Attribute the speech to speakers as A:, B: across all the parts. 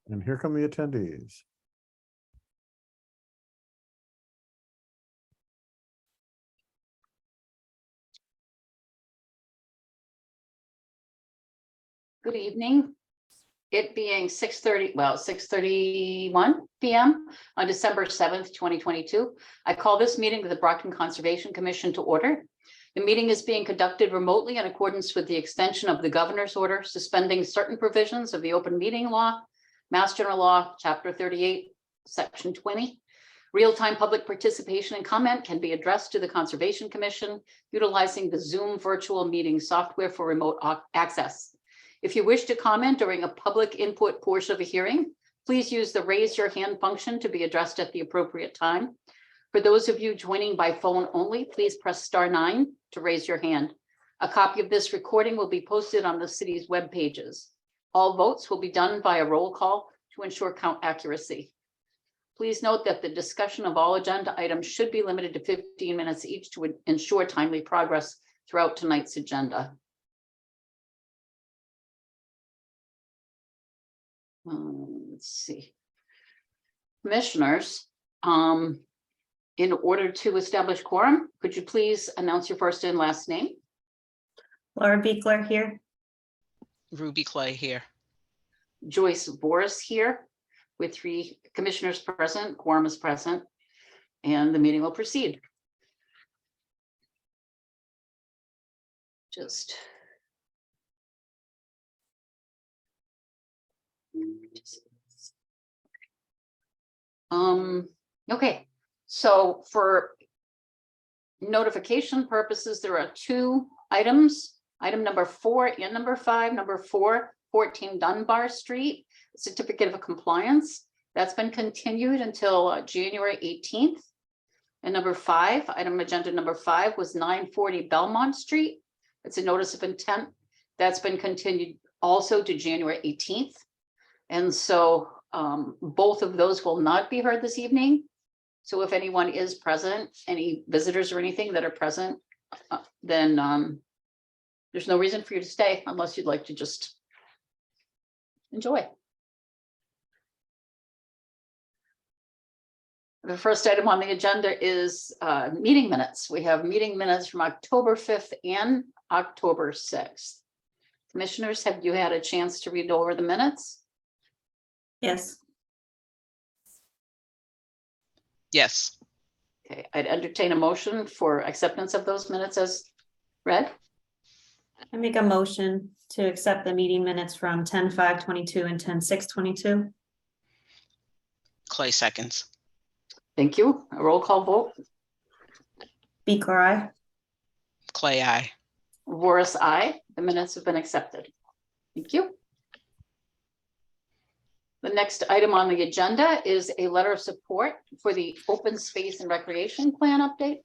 A: And here come the attendees.
B: Good evening. It being 6:31 p.m. on December 7th, 2022. I call this meeting of the Brockton Conservation Commission to order. The meeting is being conducted remotely in accordance with the extension of the governor's order suspending certain provisions of the open meeting law, Mass General Law, Chapter 38, Section 20. Real-time public participation and comment can be addressed to the Conservation Commission utilizing the Zoom virtual meeting software for remote access. If you wish to comment during a public input portion of a hearing, please use the raise your hand function to be addressed at the appropriate time. For those of you joining by phone only, please press *9 to raise your hand. A copy of this recording will be posted on the city's web pages. All votes will be done by a roll call to ensure count accuracy. Please note that the discussion of all agenda items should be limited to 15 minutes each to ensure timely progress throughout tonight's agenda. Let's see. Commissioners, in order to establish quorum, could you please announce your first and last name?
C: Laura Beekler here.
D: Ruby Clay here.
B: Joyce Boris here with 3 commissioners present. Quorum is present, and the meeting will proceed. Okay, so for notification purposes, there are 2 items, item number 4 and number 5. Number 4, 14 Dunbar Street, certificate of compliance. That's been continued until January 18th. And number 5, item agenda number 5 was 940 Belmont Street. It's a notice of intent. That's been continued also to January 18th. And so both of those will not be heard this evening. So if anyone is present, any visitors or anything that are present, then there's no reason for you to stay unless you'd like to just enjoy. The first item on the agenda is meeting minutes. We have meeting minutes from October 5th and October 6th. Commissioners, have you had a chance to read over the minutes?
C: Yes.
D: Yes.
B: Okay, I'd entertain a motion for acceptance of those minutes as read.
C: I make a motion to accept the meeting minutes from 10/5/22 and 10/6/22.
D: Clay seconds.
B: Thank you. A roll call vote.
C: Beekler, aye.
D: Clay eye.
B: Voris, aye. The minutes have been accepted. Thank you. The next item on the agenda is a letter of support for the open space and recreation plan update.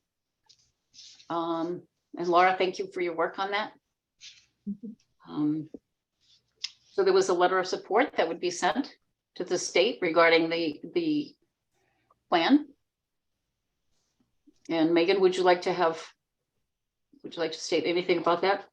B: And Laura, thank you for your work on that. So there was a letter of support that would be sent to the state regarding the plan. And Megan, would you like to state anything about that?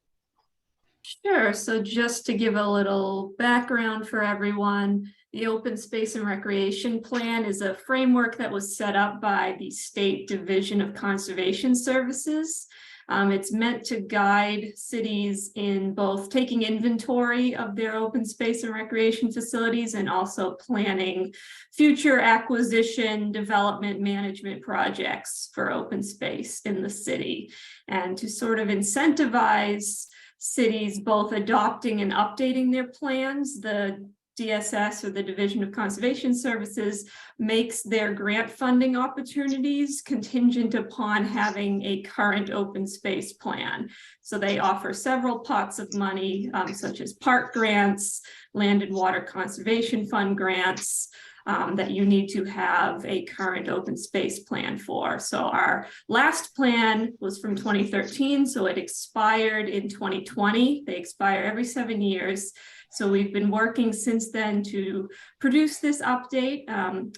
E: Sure. So just to give a little background for everyone, the Open Space and Recreation Plan is a framework that was set up by the State Division of Conservation Services. It's meant to guide cities in both taking inventory of their open space and recreation facilities and also planning future acquisition, development, management projects for open space in the city, and to sort of incentivize cities both adopting and updating their plans. The DSS, or the Division of Conservation Services, makes their grant funding opportunities contingent upon having a current open space plan. So they offer several pots of money, such as park grants, land and water conservation fund grants, that you need to have a current open space plan for. So our last plan was from 2013, so it expired in 2020. They expire every 7 years. So we've been working since then to produce this update.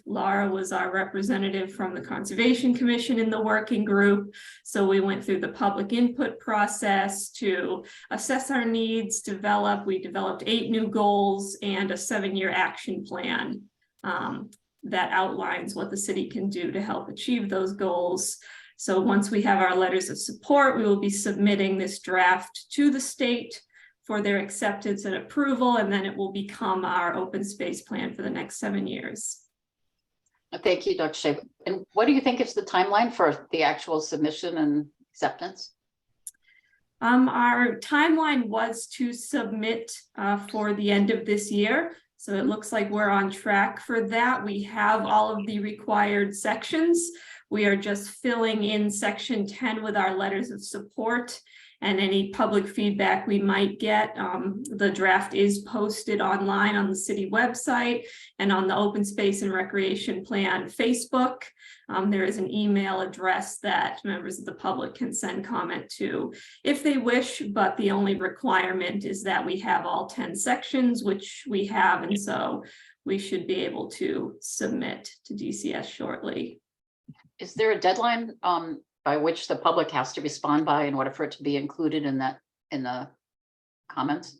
E: Laura was our representative from the Conservation Commission in the working group. So we went through the public input process to assess our needs, we developed 8 new goals and a 7-year action plan that outlines what the city can do to help achieve those goals. So once we have our letters of support, we will be submitting this draft to the state for their acceptance and approval, and then it will become our open space plan for the next 7 years.
B: Thank you, Dr. Shea. And what do you think is the timeline for the actual submission and acceptance?
E: Our timeline was to submit for the end of this year. So it looks like we're on track for that. We have all of the required sections. We are just filling in section 10 with our letters of support and any public feedback we might get. The draft is posted online on the city website and on the Open Space and Recreation Plan Facebook. There is an email address that members of the public can send comment to if they wish, but the only requirement is that we have all 10 sections, which we have, and so we should be able to submit to DCS shortly.
B: Is there a deadline by which the public has to respond by in order for it to be included in the comments?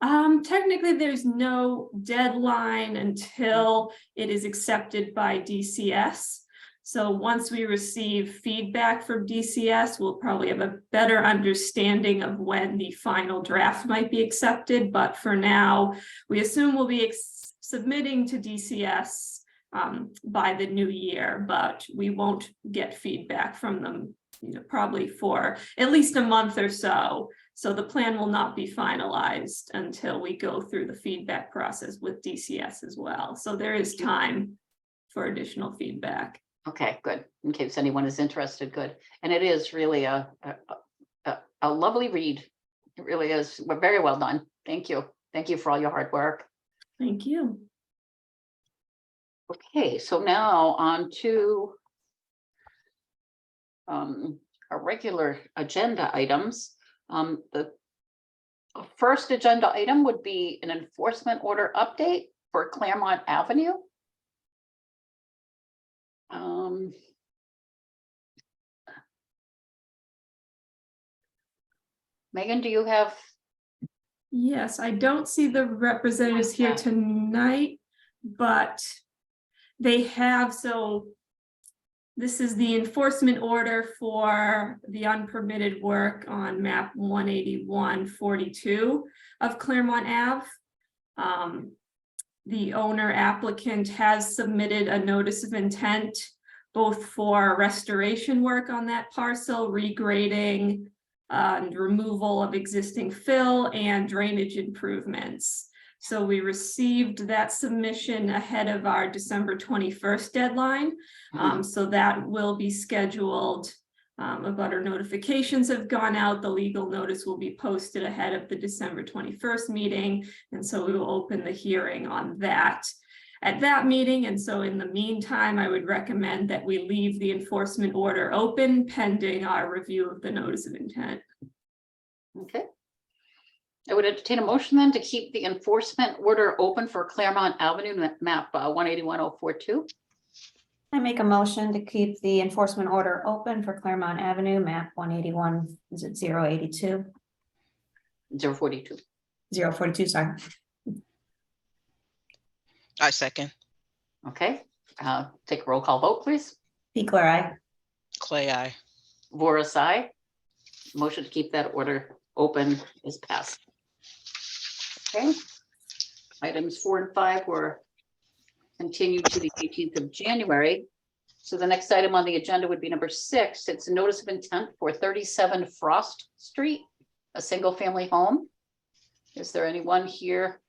E: Technically, there's no deadline until it is accepted by DCS. So once we receive feedback from DCS, we'll probably have a better understanding of when the final draft might be accepted. But for now, we assume we'll be submitting to DCS by the new year, but we won't get feedback from them, probably for at least a month or so. So the plan will not be finalized until we go through the feedback process with DCS as well. So there is time for additional feedback.
B: Okay, good. In case anyone is interested, good. And it is really a lovely read. It really is. We're very well done. Thank you. Thank you for all your hard work.
E: Thank you.
B: Okay, so now on to our regular agenda items. The first agenda item would be an enforcement order update for Claremont Avenue. Megan, do you have?
E: Yes, I don't see the representatives here tonight, but they have, so this is the enforcement order for the unpermitted work on map 18142 of Claremont Ave. The owner applicant has submitted a notice of intent both for restoration work on that parcel, regrading, and removal of existing fill and drainage improvements. So we received that submission ahead of our December 21st deadline. So that will be scheduled. Abutter notifications have gone out. The legal notice will be posted ahead of the December 21st meeting. And so we will open the hearing on that at that meeting. And so in the meantime, I would recommend that we leave the enforcement order open pending our review of the notice of intent.
B: Okay. I would entertain a motion then to keep the enforcement order open for Claremont Avenue map 181042.
C: I make a motion to keep the enforcement order open for Claremont Avenue, map 181, is it 082?
B: 042.
C: 042, sorry.
D: I second.
B: Okay, take a roll call vote, please.
C: Pickler, aye.
D: Clay, I.
B: Voris, aye. Motion to keep that order open is passed. Okay. Items 4 and 5 were continued to the 18th of January. So the next item on the agenda would be number 6. It's a notice of intent for 37 Frost Street, a single family home. Is there anyone here?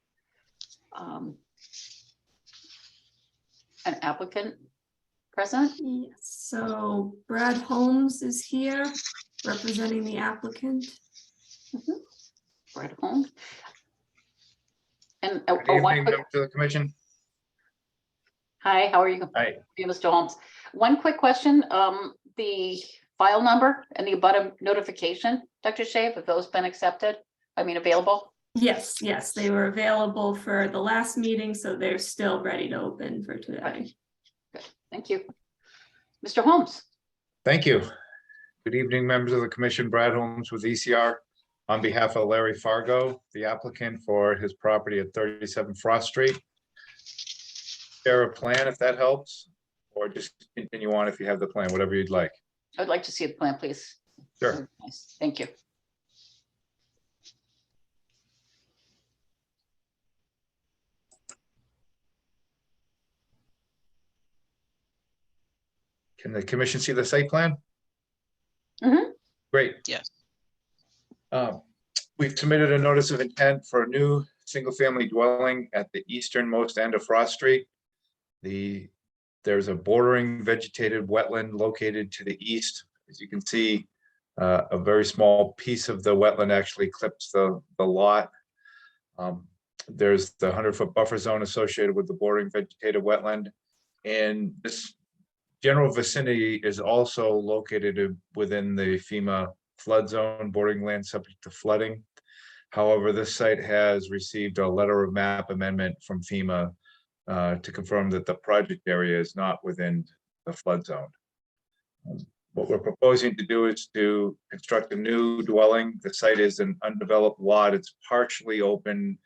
B: An applicant present?
E: Yes, so Brad Holmes is here representing the applicant.
B: Right home. And
A: Good evening, members of the commission.
B: Hi, how are you?
A: Hi.
B: Hey, Mr. Holmes. One quick question, the file number and the abutter notification, Dr. Shave, have those been accepted? I mean, available?
E: Yes, yes, they were available for the last meeting, so they're still ready to open for today.
B: Good, thank you. Mr. Holmes?
A: Thank you. Good evening, members of the commission. Brad Holmes with ECR. On behalf of Larry Fargo, the applicant for his property at 37 Frost Street. Share a plan if that helps, or just continue on if you have the plan, whatever you'd like.
B: I'd like to see the plan, please.
A: Sure.
B: Nice, thank you.
A: Can the commission see the site plan?
B: Mhm.
A: Great.
D: Yes.
A: We've submitted a notice of intent for a new single-family dwelling at the easternmost end of Frost Street. There's a bordering vegetated wetland located to the east. As you can see, a very small piece of the wetland actually clips the lot. There's the 100-foot buffer zone associated with the bordering vegetated wetland. And this general vicinity is also located within the FEMA flood zone, bordering land subject to flooding. However, this site has received a letter of map amendment from FEMA to confirm that the project area is not within the flood zone. What we're proposing to do is to construct a new dwelling. The site is an undeveloped lot. It's partially open,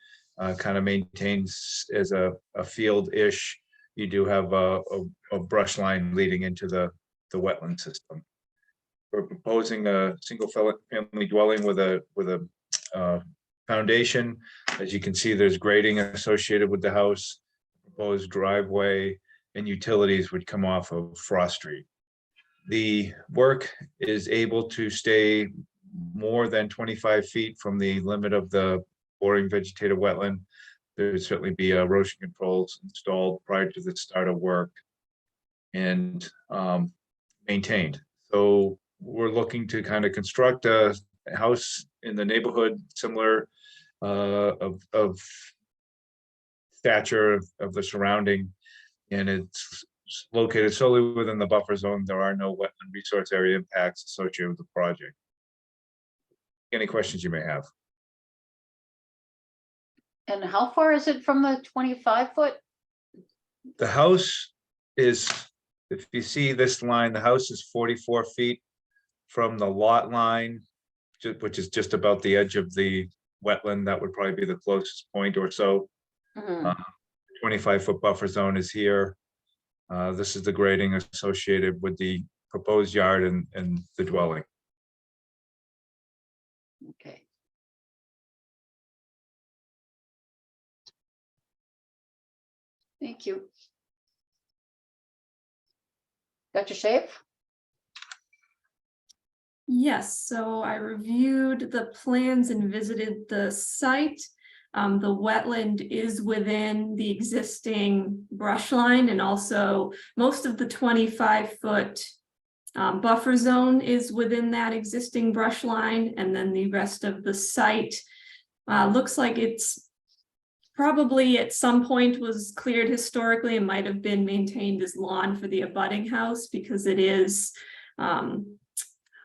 A: kind of maintains as a field-ish. You do have a brush line leading into the wetland system. We're proposing a single family dwelling with a foundation. As you can see, there's grading associated with the house. Proposed driveway and utilities would come off of Frost Street. The work is able to stay more than 25 feet from the limit of the bordering vegetated wetland. There would certainly be erosion controls installed prior to the start of work and maintained. So we're looking to kind of construct a house in the neighborhood similar of stature of the surrounding, and it's located solely within the buffer zone. There are no wetland resource area impacts associated with the project. Any questions you may have?
B: And how far is it from the 25-foot?
A: The house is, if you see this line, the house is 44 feet from the lot line, which is just about the edge of the wetland. That would probably be the closest point or so. 25-foot buffer zone is here. This is the grading associated with the proposed yard and the dwelling.
B: Okay. Thank you. Dr. Shave?
E: Yes, so I reviewed the plans and visited the site. The wetland is within the existing brush line, and also most of the 25-foot buffer zone is within that existing brush line, and then the rest of the site looks like it's probably at some point was cleared historically and might have been maintained as lawn for the abutting house, because it is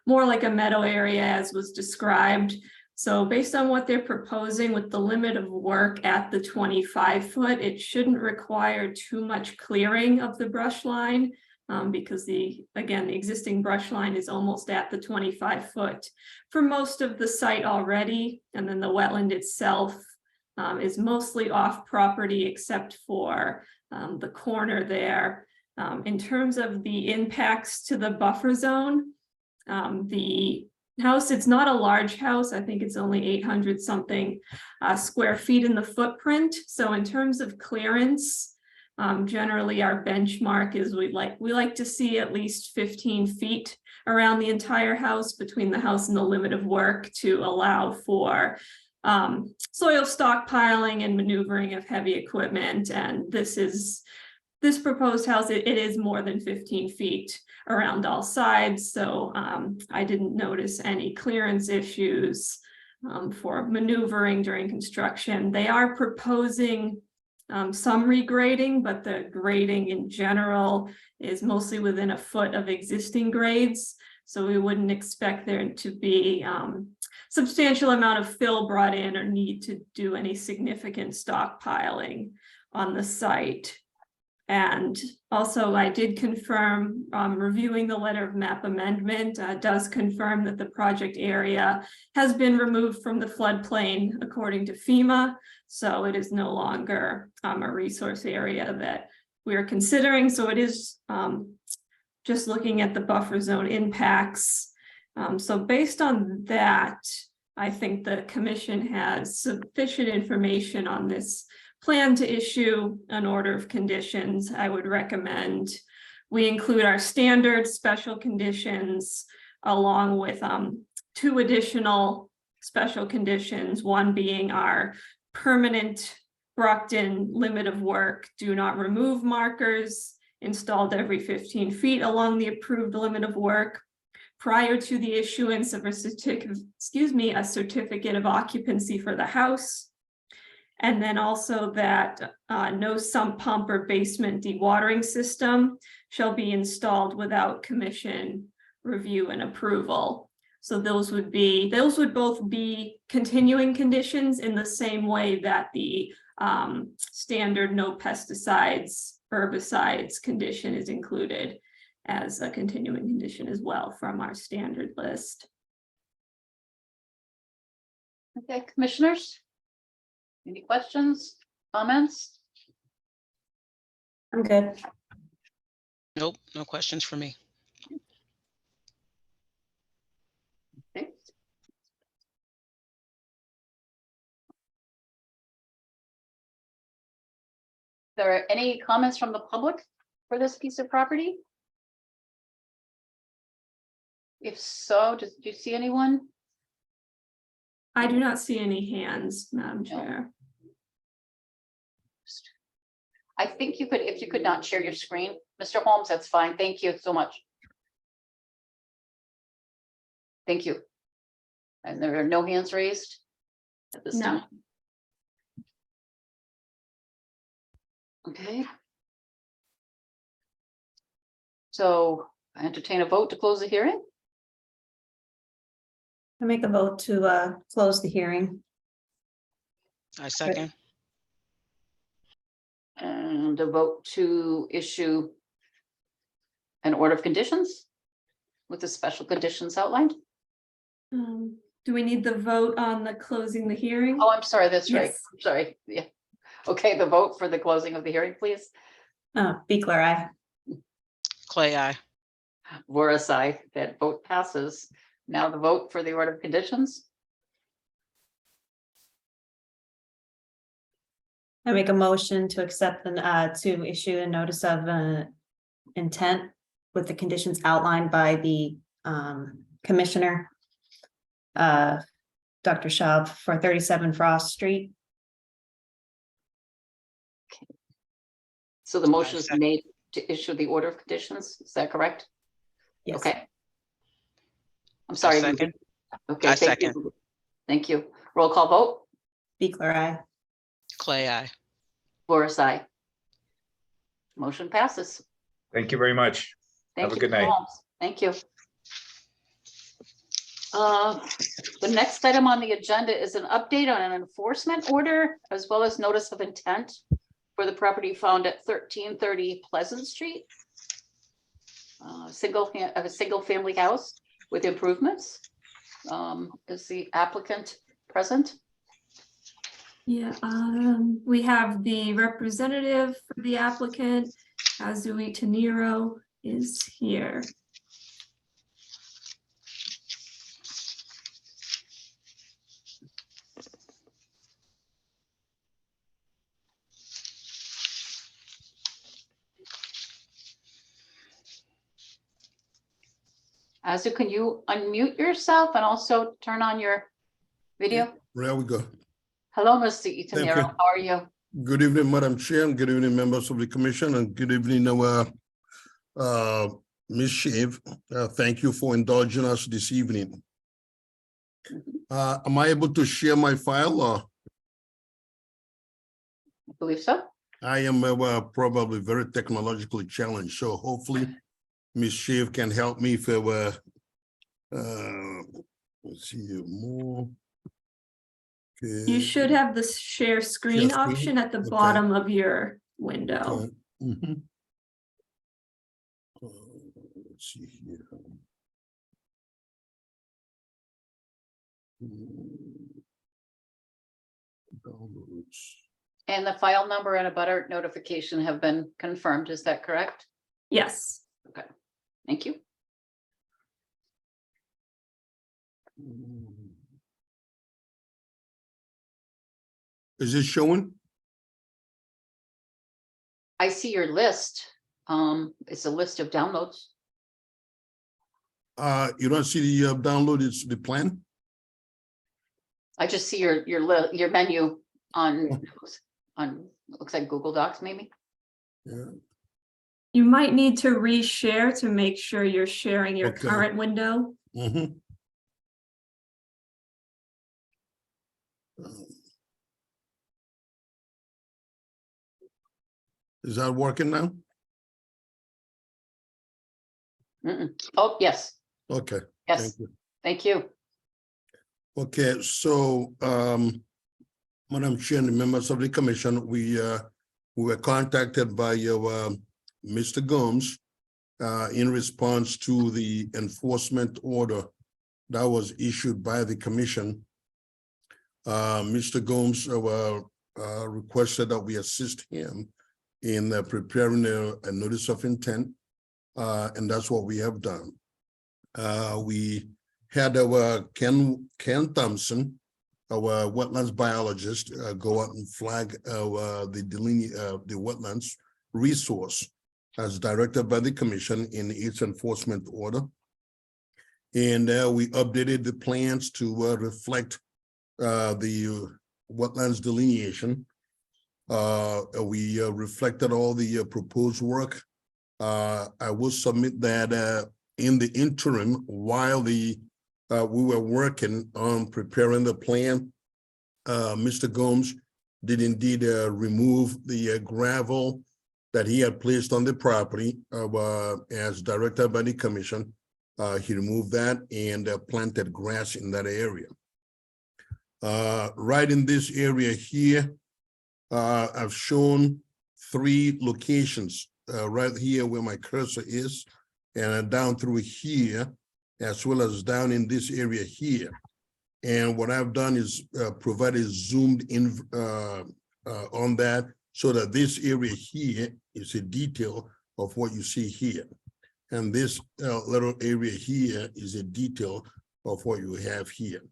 E: more like a meadow area as was described. So based on what they're proposing with the limit of work at the 25-foot, it shouldn't require too much clearing of the brush line, because again, the existing brush line is almost at the 25-foot for most of the site already. And then the wetland itself is mostly off property except for the corner there. In terms of the impacts to the buffer zone, the house, it's not a large house. I think it's only 800 something square feet in the footprint. So in terms of clearance, generally our benchmark is we like to see at least 15 feet around the entire house between the house and the limit of work to allow for soil stockpiling and maneuvering of heavy equipment. And this proposed house, it is more than 15 feet around all sides. So I didn't notice any clearance issues for maneuvering during construction. They are proposing some regrading, but the grading in general is mostly within a foot of existing grades. So we wouldn't expect there to be substantial amount of fill brought in or need to do any significant stockpiling on the site. And also I did confirm, reviewing the letter of map amendment does confirm that the project area has been removed from the floodplain according to FEMA. So it is no longer a resource area that we're considering. So it is just looking at the buffer zone impacts. So based on that, I think the commission has sufficient information on this plan to issue an order of conditions. I would recommend we include our standard special conditions along with 2 additional special conditions, one being our permanent Brockton limit of work, do not remove markers installed every 15 feet along the approved limit of work prior to the issuance of a certificate of occupancy for the house. And then also that no sump pump or basement dewatering system shall be installed without commission review and approval. So those would both be continuing conditions in the same way that the standard no pesticides, herbicides condition is included as a continuing condition as well from our standard list.
B: Okay, commissioners? Any questions, comments?
C: I'm good.
D: Nope, no questions for me.
B: Okay. There are any comments from the public for this piece of property? If so, do you see anyone?
E: I do not see any hands, Madam Chair.
B: I think you could, if you could not share your screen, Mr. Holmes, that's fine. Thank you so much. Thank you. And there are no hands raised at this
E: No.
B: time. Okay. So I entertain a vote to close the hearing.
C: I make a vote to close the hearing.
D: I second.
B: And a vote to issue an order of conditions with the special conditions outlined.
E: Do we need the vote on the closing the hearing?
B: Oh, I'm sorry, that's right.
E: Yes.
B: I'm sorry. Yeah. Okay, the vote for the closing of the hearing, please.
C: Beekler, aye.
D: Clay, I.
B: Voris, aye. That vote passes. Now the vote for the order of conditions.
C: I make a motion to accept to issue a notice of intent with the conditions outlined by the commissioner. Dr. Schaub for 37 Frost Street.
B: So the motion is
D: second.
B: made to issue the order of conditions. Is that correct?
C: Yes.
B: Okay. I'm sorry.
D: second.
B: Okay,
D: I
B: thank you.
D: second.
B: Thank you. Roll call vote.
C: Beekler, aye.
D: Clay, I.
B: Voris, aye. Motion passes.
A: Thank you very much.
B: Thank
A: Have a
B: you,
A: good
B: Mr.
A: night.
B: Holmes. Thank you. The next item on the agenda is an update on an enforcement order as well as notice of intent for the property found at 1330 Pleasant Street. A single family house with improvements. Is the applicant present?
E: Yeah, we have the representative for the applicant, Azui Taniro is here.
B: Azu, can you unmute yourself and also turn on your video?
F: There we go.
B: Hello, Mr.
F: Thank
B: Itanero.
F: you.
B: How are you?
F: Good evening, Madam Chair, and good evening, members of the commission, and good evening, our Ms. Shave. Thank you for indulging us this evening. Am I able to share my file or?
B: I believe so.
F: I am probably very technologically challenged, so hopefully Ms. Shiv can help me if let's see here more.
E: You
F: Okay.
E: should have the share screen
F: Share screen,
E: option at the
F: okay.
E: bottom of your window.
F: Okay. Mhm. Let's see here. Downloads.
B: And the file number and a butter notification have been confirmed. Is that correct?
E: Yes,
B: Thank you.
F: Is it showing?
B: I see your list. It's a list of downloads.
F: You don't see the download, it's the plan?
B: I just see your menu on, looks like Google Docs, maybe.
F: Yeah.
E: you might need to reshare to make sure you're sharing your
F: Okay.
E: current window.
F: Mhm. Is that working now?
B: Oh, yes,
F: Okay,
B: yes,
F: thank you.
B: thank you.
F: Okay, so Madam Chair and the members of the commission, we were contacted by your Mr. Gomes in response to the enforcement order that was issued by the commission. Mr. Gomes requested that we assist him in preparing a notice of intent, and that's what we have done. We had our Ken Thompson, our wetlands biologist, go out and flag the wetlands resource as directed by the commission in its enforcement order. And we updated the plans to reflect the wetlands delineation. We reflected all the proposed work. I will submit that in the interim, while we were working on preparing the plan, Mr. Gomes did indeed remove the gravel that he had placed on the property as directed by the commission. He removed that and planted grass in that area. Right in this area here, I've shown 3 locations right here where my cursor is, and down through here, as well as down in this area here. And what I've done is provided zoomed in on that so that this area here is a detail of what you see here. And this little area here is a detail of what you have here.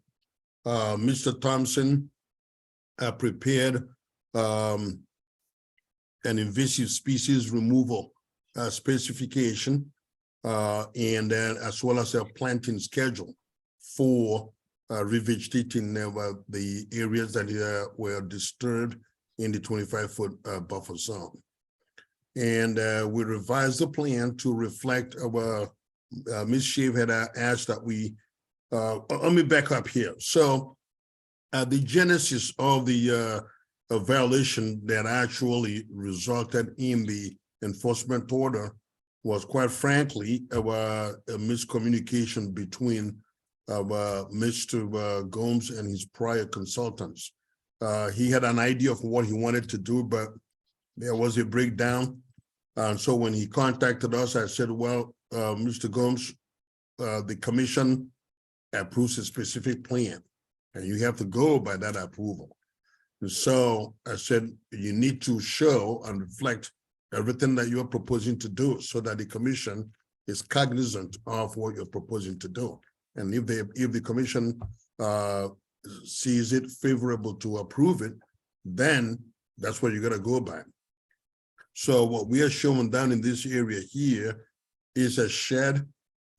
F: Mr. Thompson prepared an invasive species removal specification, and then as well as a planting schedule for revegetating the areas that were disturbed in the 25-foot buffer zone. And we revised the plan to reflect our, Ms. Shiv had asked that we, let me back up here. So the genesis of the violation that actually resulted in the enforcement order was, quite frankly, a miscommunication between Mr. Gomes and his prior consultants. He had an idea of what he wanted to do, but there was a breakdown. And so when he contacted us, I said, well, Mr. Gomes, the commission approves a specific plan, and you have to go by that approval. And so I said, you need to show and reflect everything that you're proposing to do so that the commission is cognizant of what you're proposing to do. And if the commission sees it favorable to approve it, then that's what you're gonna go by. So what we are showing down in this area here is a shed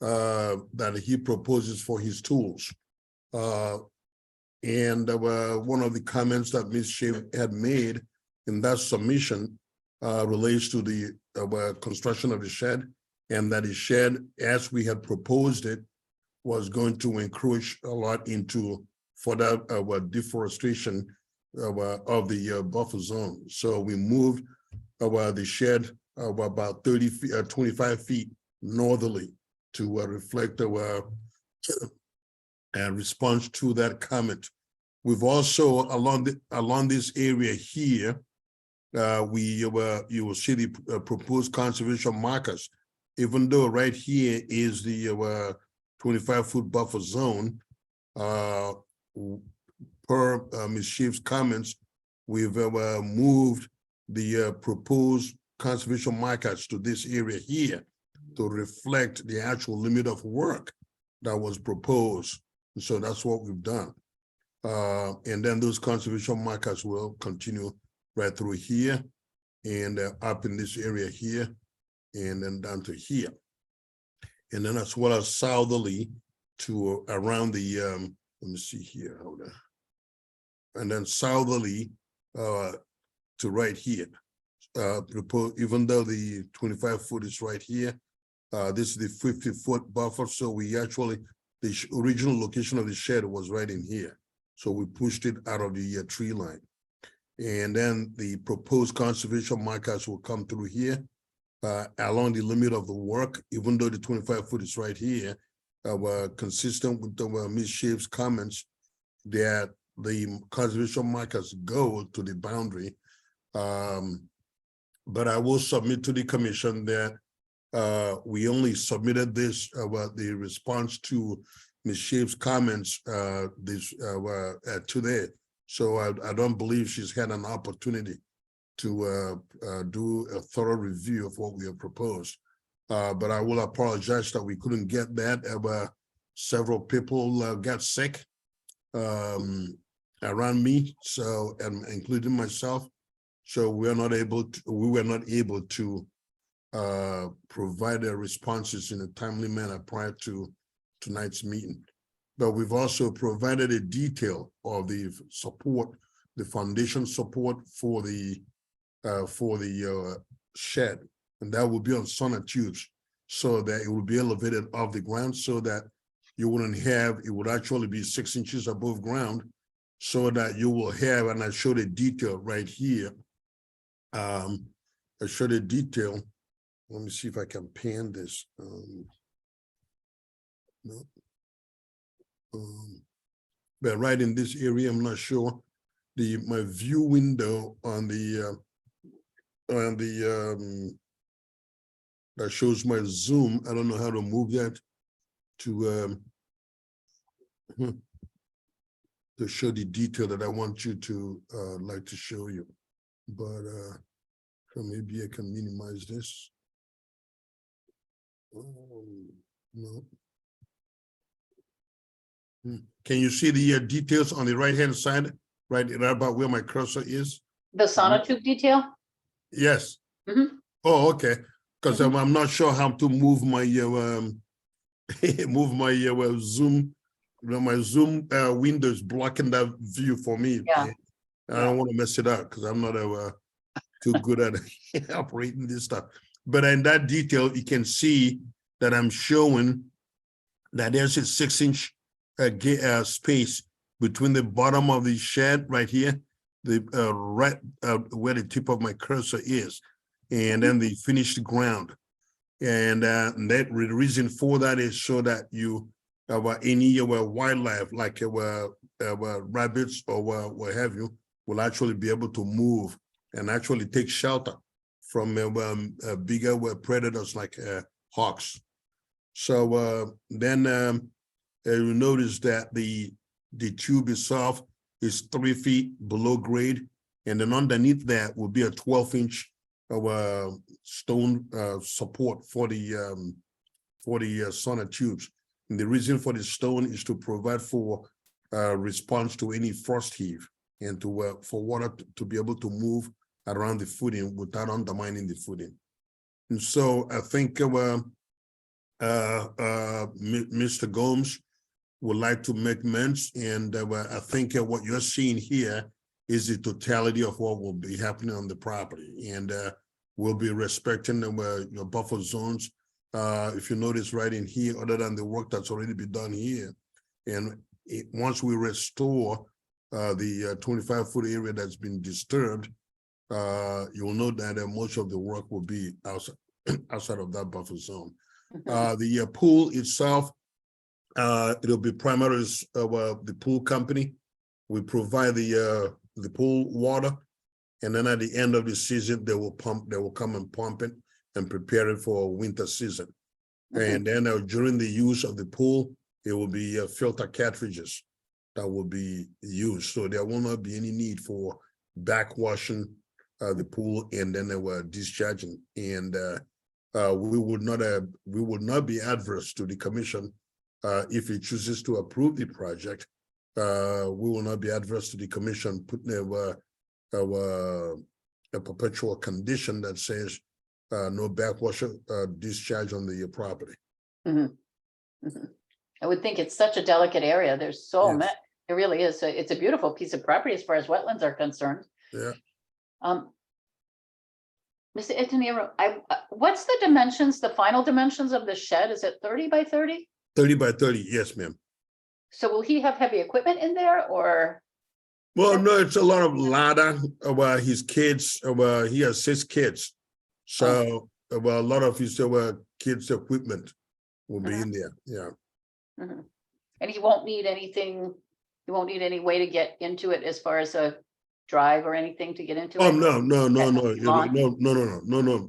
F: that he proposes for his tools. And one of the comments that Ms. Shiv had made in that submission relates to the construction of the shed, and that the shed, as we had proposed it, was going to encroach a lot into further deforestation of the buffer zone. So we moved the shed of about 30 feet, 25 feet northerly to reflect our response to that comment. We've also along this area here, you will see the proposed conservation markers. Even though right here is the 25-foot buffer zone, per Ms. Schiff's comments, we've moved the proposed conservation markers to this area here to reflect the actual limit of work that was proposed. And so that's what we've done. And then those conservation markers will continue right through here and up in this area here and then down to here. And then as well as southerly to around the, let me see here, hold on. And then southerly to right here. Even though the 25-foot is right here, this is the 50-foot buffer. So we actually, the original location of the shed was right in here. So we pushed it out of the tree line. And then the proposed conservation markers will come through here along the limit of the work, even though the 25-foot is right here, consistent with the Ms. Schiff's comments that the conservation markers go to the boundary. But I will submit to the commission that we only submitted this about the response to Ms. Schiff's comments today. So I don't believe she's had an opportunity to do a thorough review of what we have proposed. But I will apologize that we couldn't get that. Several people got sick around me, so and including myself. So we were not able to provide their responses in a timely manner prior to tonight's meeting. But we've also provided a detail of the support, the foundation support for the shed, and that will be on sonotubes so that it will be elevated off the ground so that you wouldn't have, it would actually be 6 inches above ground so that you will have, and I showed a detail right here. I showed a detail. Let me see if I can pan this. No. But right in this area, I'm not sure. My view window on the that shows my zoom. I don't know how to move that to show the detail that I want you to like to show you. But so maybe I can minimize this. No. Can you see the details on the right-hand side, right about where my cursor is?
B: The sonotube detail?
F: Yes.
B: Mhm.
F: Oh, okay. Because I'm not sure how to move my move my zoom. You know, my zoom window is blocking that view for me.
B: Yeah.
F: I don't want to mess it up because I'm not too good at operating this stuff. But in that detail, you can see that I'm showing that there's a 6-inch space between the bottom of the shed right here, the right where the tip of my cursor is, and then the finished ground. And the reason for that is so that you any wildlife like rabbits or what have you will actually be able to move and actually take shelter from bigger predators like hawks. So then you notice that the tube itself is 3 feet below grade, and then underneath that will be a 12-inch stone support for the sonotubes. And the reason for the stone is to provide for response to any frost heave and to for water to be able to move around the footing without undermining the footing. And so I think Mr. Gomes would like to make amends, and I think what you're seeing here is the totality of what will be happening on the property, and we'll be respecting your buffer zones. If you notice right in here, other than the work that's already been done here, and once we restore the 25-foot area that's been disturbed, you will note that most of the work will be outside, outside of that buffer zone.
B: Mhm.
F: The pool itself, it'll be primarily the pool company. We provide the pool water, and then at the end of the season, they will come and pump it and prepare it for winter season.
B: Mhm.
F: And then during the use of the pool, it will be filter cartridges that will be used. So there will not be any need for backwashing the pool and then they were discharging. And we would not be adverse to the commission if it chooses to approve the project. We will not be adverse to the commission putting a perpetual condition that says no backwash discharge on the property.
B: Mhm. Mhm. I would think it's such a delicate area. There's so
F: Yes.
B: much, it really is. It's a beautiful piece of property as far as wetlands are concerned.
F: Yeah.
B: Mr. Itanero, what's the dimensions, the final dimensions of the shed? Is it 30 by 30?
F: 30 by 30, yes, ma'am.
B: So will he have heavy equipment in there or?
F: Well, no, it's a lot of ladder about his kids. He has 6 kids. So a lot of his kids' equipment will be in there. Yeah.
B: Mhm. And he won't need anything, he won't need any way to get into it as far as a drive or anything to get into
F: Oh,
B: it?
F: no.
B: Lawn?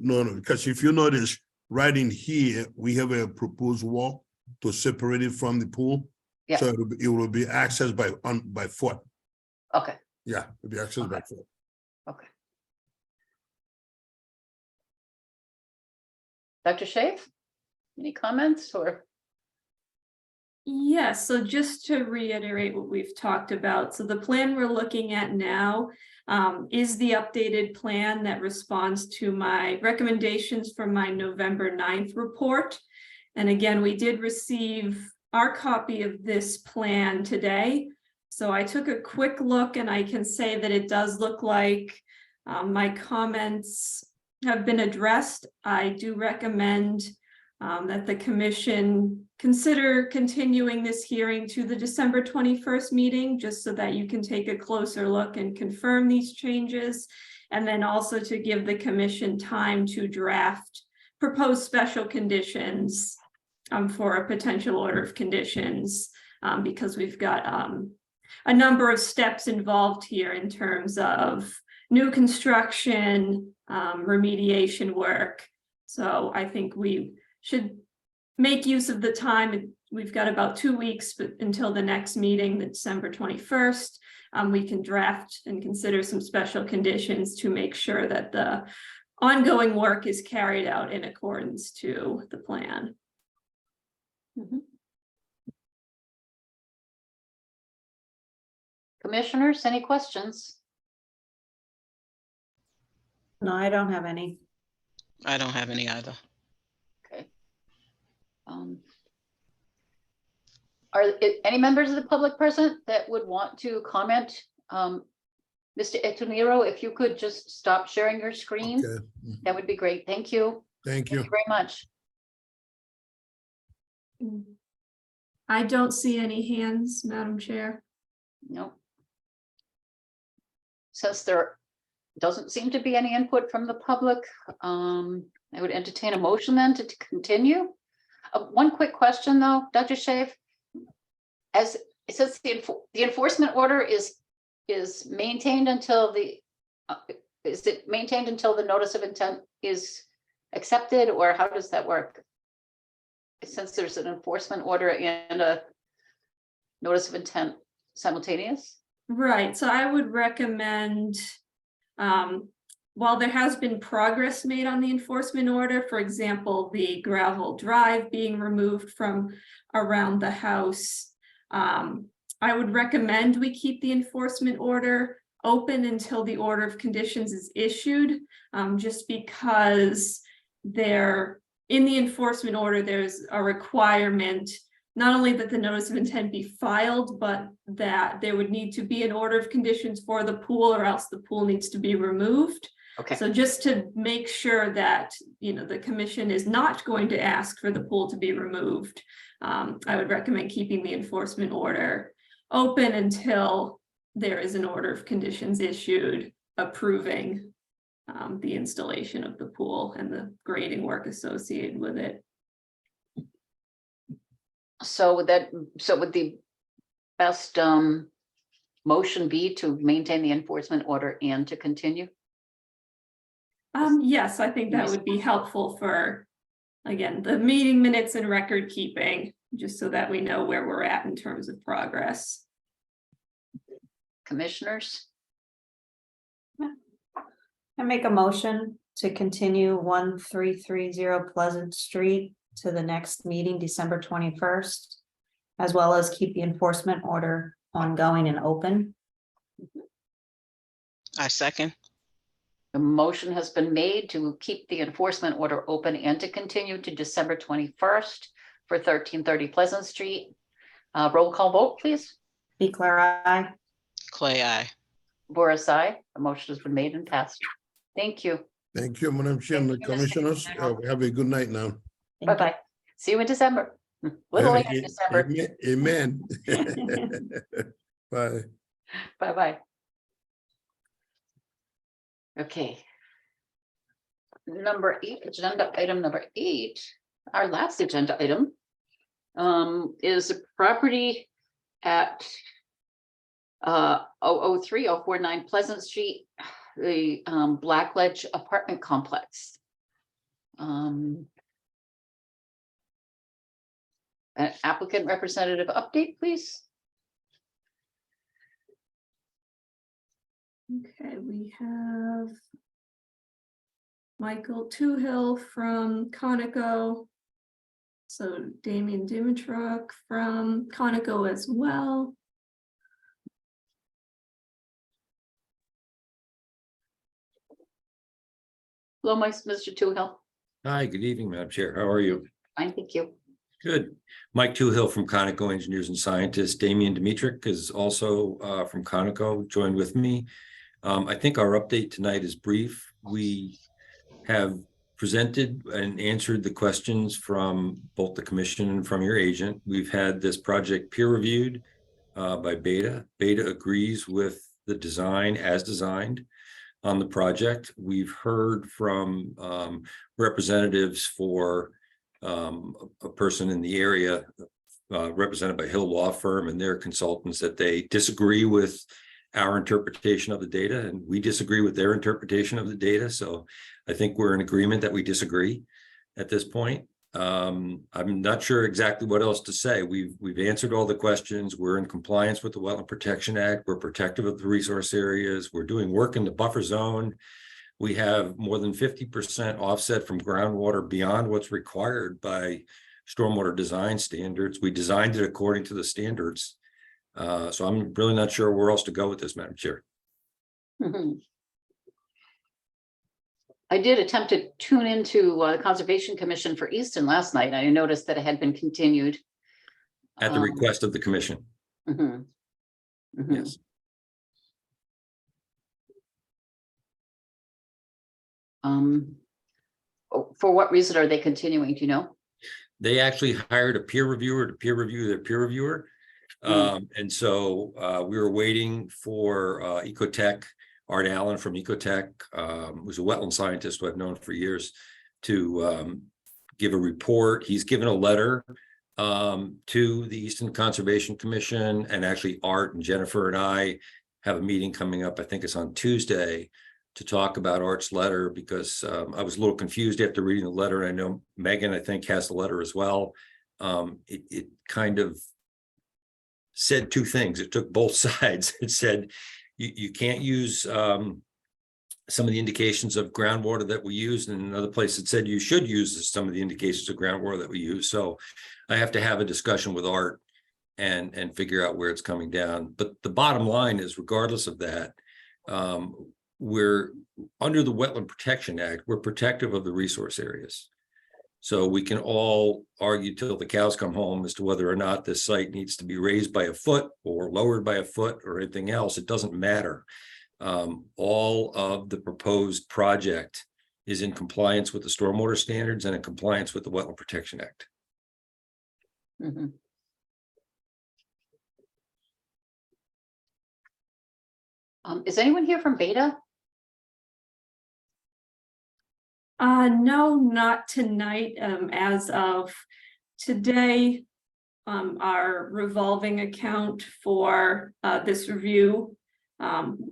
F: No. Because if you notice, right in here, we have a proposed wall to separate it from the pool.
B: Yeah.
F: So it will be accessed by foot.
B: Okay,
F: Yeah, it'll be accessed by
B: Okay.
F: foot.
B: okay. Dr. Shave? Any comments or?
E: Yes, so just to reiterate what we've talked about, so the plan we're looking at now is the updated plan that responds to my recommendations from my November 9th report. And again, we did receive our copy of this plan today. So I took a quick look and I can say that it does look like my comments have been addressed. I do recommend that the commission consider continuing this hearing to the December 21st meeting, just so that you can take a closer look and confirm these changes. And then also to give the commission time to draft proposed special conditions for a potential order of conditions, because we've got a number of steps involved here in terms of new construction, remediation work. So I think we should make use of the time. We've got about 2 weeks until the next meeting, the December 21st. We can draft and consider some special conditions to make sure that the ongoing work is carried out in accordance to the plan.
B: Mhm. Commissioners, any questions?
C: No, I don't have any.
D: I don't have any either.
B: Okay. Are any members of the public present that would want to comment? Mr. Etonero, if you could just stop sharing your screen,
F: Okay,
B: that would be great. Thank you.
F: thank
B: Thank
F: you.
B: you very much.
E: I don't see any hands, Madam Chair.
B: No. Since there doesn't seem to be any input from the public, I would entertain a motion then to continue. One quick question though, Dr. Shave. As it says, the enforcement order is maintained until is it maintained until the notice of intent is accepted, or how does that work? Since there's an enforcement order and a notice of intent simultaneous?
E: Right, so I would recommend, while there has been progress made on the enforcement order, for example, the gravel drive being removed from around the house, I would recommend we keep the enforcement order open until the order of conditions is issued, just because in the enforcement order, there's a requirement not only that the notice of intent be filed, but that there would need to be an order of conditions for the pool, or else the pool needs to be removed.
B: Okay.
E: So just to make sure that, the commission is not going to ask for the pool to be removed, I would recommend keeping the enforcement order open until there is an order of conditions issued approving the installation of the pool and the grading work associated with it.
B: So would the best motion be to maintain the enforcement order and to continue?
E: Yes, I think that would be helpful for, again, the meeting minutes and record keeping, just so that we know where we're at in terms of progress.
B: Commissioners?
C: I make a motion to continue 1330 Pleasant Street to the next meeting, December 21st, as well as keep the enforcement order ongoing and open.
D: I second.
B: The motion has been made to keep the enforcement order open and to continue to December 21st for 1330 Pleasant Street. Roll call vote, please.
C: Be clear, aye.
D: Clay, I.
B: Boris, aye. The motion has been made and passed. Thank you.
F: Thank you, Madam Chair and the
B: Thank you, Mr.
F: commissioners.
B: General.
F: Have a good night now.
C: Thank you.
B: Bye-bye. See you in December. Little later in December.
F: Amen. Bye.
B: Bye-bye. Okay. Number 8, agenda item number 8, our last agenda item is a property at 003-049 Pleasant Street, the Blackledge apartment complex. An applicant representative update, please.
E: Okay, we have Michael Toohill from Conoco. So Damian Dimitruk from Conoco as well.
B: Hello, Mr. Toohill.
G: Hi, good evening, Madam Chair. How are you?
B: Fine, thank you.
G: Good. Mike Toohill from Conoco Engineers and Scientists. Damian Dimitruk is also from Conoco, joined with me. I think our update tonight is brief. We have presented and answered the questions from both the commission and from your agent. We've had this project peer reviewed by Beta. Beta agrees with the design as designed on the project. We've heard from representatives for a person in the area represented by Hill Law Firm and their consultants that they disagree with our interpretation of the data, and we disagree with their interpretation of the data. So I think we're in agreement that we disagree at this point. I'm not sure exactly what else to say. We've answered all the questions. We're in compliance with the Wetland Protection Act. We're protective of the resource areas. We're doing work in the buffer zone. We have more than 50% offset from groundwater beyond what's required by stormwater design standards. We designed it according to the standards. So I'm really not sure where else to go with this, Madam Chair.
B: Mhm. I did attempt to tune into the Conservation Commission for Easton last night. I noticed that it had been continued.
G: At the request of the commission,
B: Mhm. Mhm.
G: yes.
B: For what reason are they continuing? Do you know?
G: They actually hired a peer reviewer to peer review their peer reviewer. And so we were waiting for Ecotech, Art Allen from Ecotech, who's a wetland scientist who I've known for years, to give a report. He's given a letter to the Easton Conservation Commission, and actually Art and Jennifer and I have a meeting coming up, I think it's on Tuesday, to talk about Art's letter, because I was a little confused after reading the letter. I know Megan, I think, has the letter as well. It kind of said two things. It took both sides. It said you can't use some of the indications of groundwater that we use, and another place it said you should use some of the indications of groundwater that we use. So I have to have a discussion with Art and figure out where it's coming down. But the bottom line is, regardless of that, we're under the Wetland Protection Act. We're protective of the resource areas. So we can all argue till the cows come home as to whether or not this site needs to be raised by a foot or lowered by a foot or anything else. It doesn't matter. All of the proposed project is in compliance with the stormwater standards and in compliance with the Wetland Protection Act.
B: Mhm. Is anyone here from Beta?
E: No, not tonight. As of today, our revolving account for this review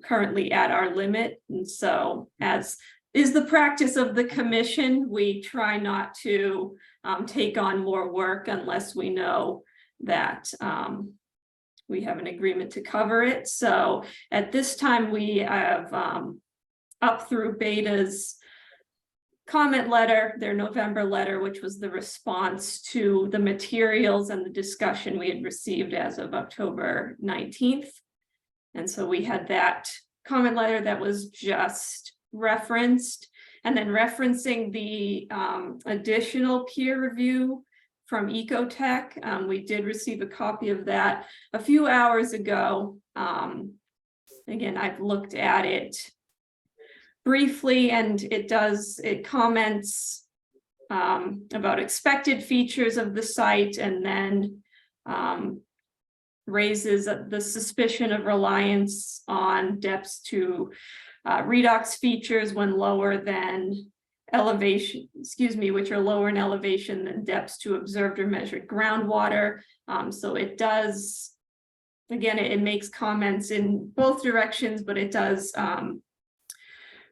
E: currently at our limit. And so, as is the practice of the commission, we try not to take on more work unless we know that we have an agreement to cover it. So at this time, we have up through Beta's comment letter, their November letter, which was the response to the materials and the discussion we had received as of October 19th. And so we had that comment letter that was just referenced, and then referencing the additional peer review from Ecotech. We did receive a copy of that a few hours ago. Again, I've looked at it briefly, and it comments about expected features of the site, and then raises the suspicion of reliance on depths to redox features when lower than elevation, which are lower in elevation than depths to observed or measured groundwater. So it does, again, it makes comments in both directions, but it does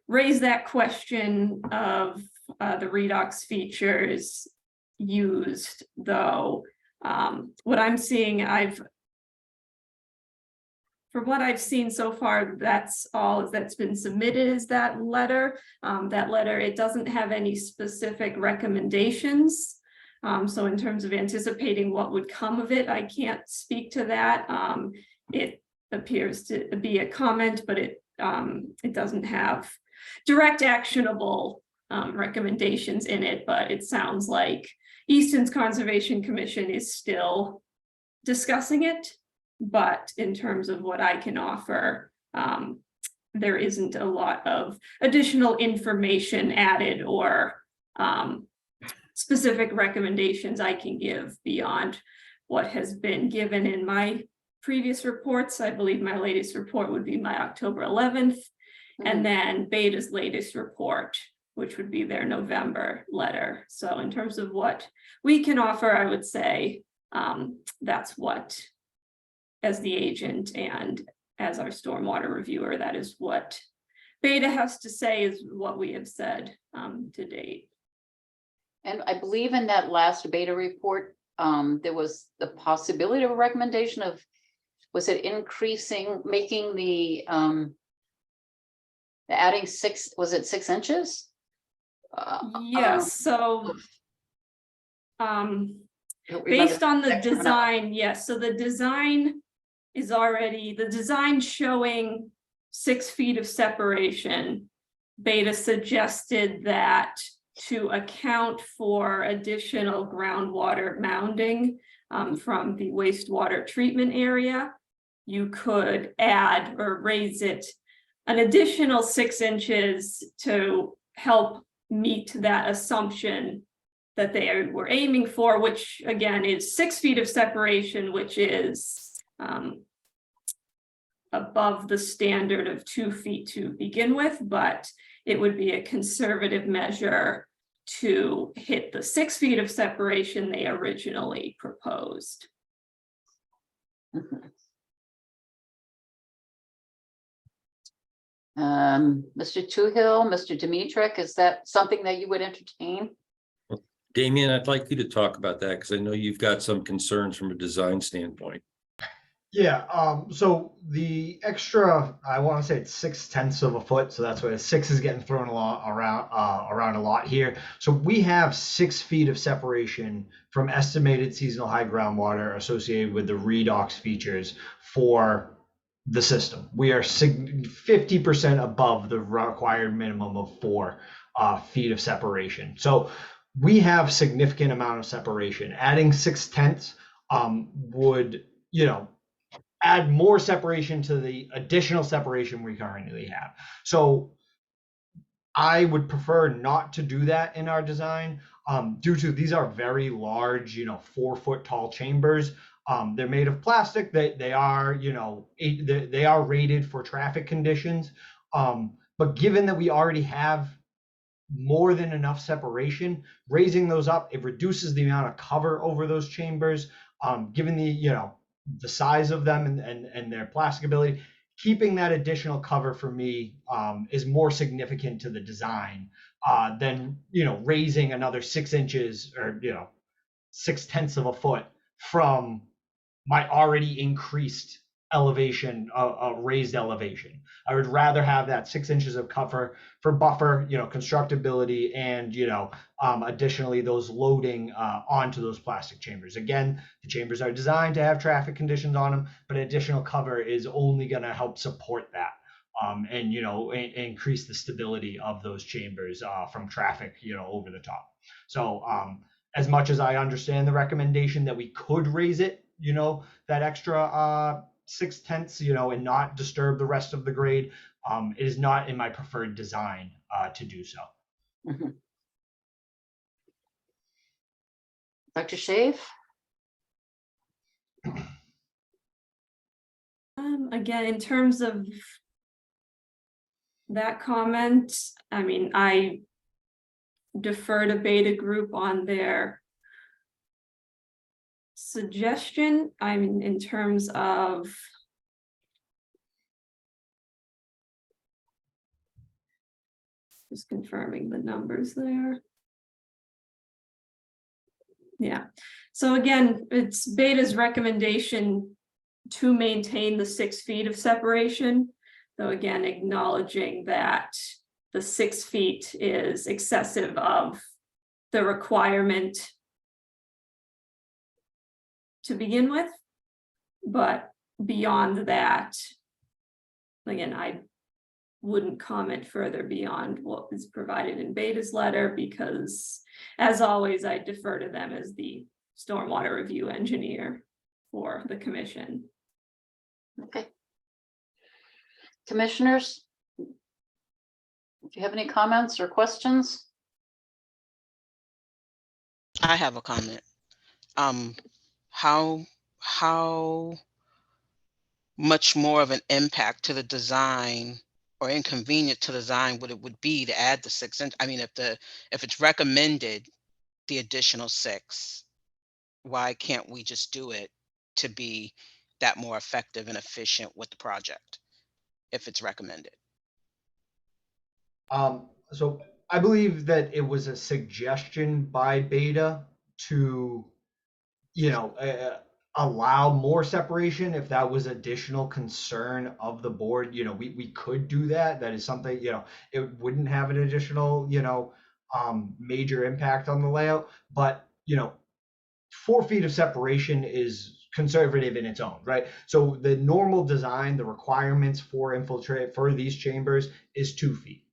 E: raise that question of the redox features used, though. What I'm seeing, from what I've seen so far, that's all that's been submitted is that letter. That letter, it doesn't have any specific recommendations. So in terms of anticipating what would come of it, I can't speak to that. It appears to be a comment, but it doesn't have direct actionable recommendations in it, but it sounds like Easton's Conservation Commission is still discussing it. But in terms of what I can offer, there isn't a lot of additional information added or specific recommendations I can give beyond what has been given in my previous reports. I believe my latest report would be my October 11th, and then Beta's latest report, which would be their November letter. So in terms of what we can offer, I would say that's what, as the agent and as our stormwater reviewer, that is what Beta has to say, is what we have said to date.
B: And I believe in that last Beta report, there was the possibility of a recommendation of, was it increasing, making the adding 6, was it 6 inches?
E: Yes, so based on the design, yes, so the design is already, the design showing 6 feet of separation. Beta suggested that to account for additional groundwater mounding from the wastewater treatment area, you could add or raise it an additional 6 inches to help meet that assumption that they were aiming for, which again is 6 feet of separation, which is above the standard of 2 feet to begin with, but it would be a conservative measure to hit the 6 feet of separation they originally proposed.
B: Mr. Toohill, Mr. Dimitrik, is that something that you would entertain?
G: Damien, I'd like you to talk about that because I know you've got some concerns from a design standpoint.
H: Yeah, so the extra, I want to say it's 6/10 of a foot, so that's why 6 is getting thrown around a lot here. So we have 6 feet of separation from estimated seasonal high groundwater associated with the redox features for the system. We are 50% above the required minimum of 4 feet of separation. So we have significant amount of separation. Adding 6/10 would, add more separation to the additional separation we currently have. So I would prefer not to do that in our design due to these are very large, 4-foot tall chambers. They're made of plastic. They are, they are rated for traffic conditions. But given that we already have more than enough separation. Raising those up, it reduces the amount of cover over those chambers, given the, you know, the size of them and their plastic ability. Keeping that additional cover for me is more significant to the design than, you know, raising another 6 inches or, you know, 6/10 of a foot from my already increased elevation, raised elevation. I would rather have that 6 inches of cover for buffer, you know, constructability, and, you know, additionally those loading onto those plastic chambers. Again, the chambers are designed to have traffic conditions on them, but additional cover is only going to help support that. And, you know, increase the stability of those chambers from traffic, you know, over the top. So as much as I understand the recommendation that we could raise it, you know, that extra 6/10, you know, and not disturb the rest of the grade, it is not in my preferred design to do so.
B: Mhm. Dr. Shave?
E: Again, in terms of that comment, I mean, I defer to Beta Group on their suggestion. I mean, in terms of just confirming the numbers there. Yeah, so again, it's Beta's recommendation to maintain the 6 feet of separation. Though again, acknowledging that the 6 feet is excessive of the requirement to begin with. But beyond that, again, I wouldn't comment further beyond what is provided in Beta's letter, because as always, I defer to them as the stormwater review engineer for the commission.
B: Okay. Commissioners? If you have any comments or questions?
D: I have a comment. How much more of an impact to the design or inconvenient to the design would be to add the 6 inch? I mean, if it's recommended the additional 6, why can't we just do it to be that more effective and efficient with the project if it's recommended?
H: So I believe that it was a suggestion by Beta to, you know, allow more separation. If that was additional concern of the board, you know, we could do that. That is something, you know, it wouldn't have an additional, you know, major impact on the layout. But, you know, 4 feet of separation is conservative in its own, right? So the normal design, the requirements for infiltrate for these chambers is 2 feet.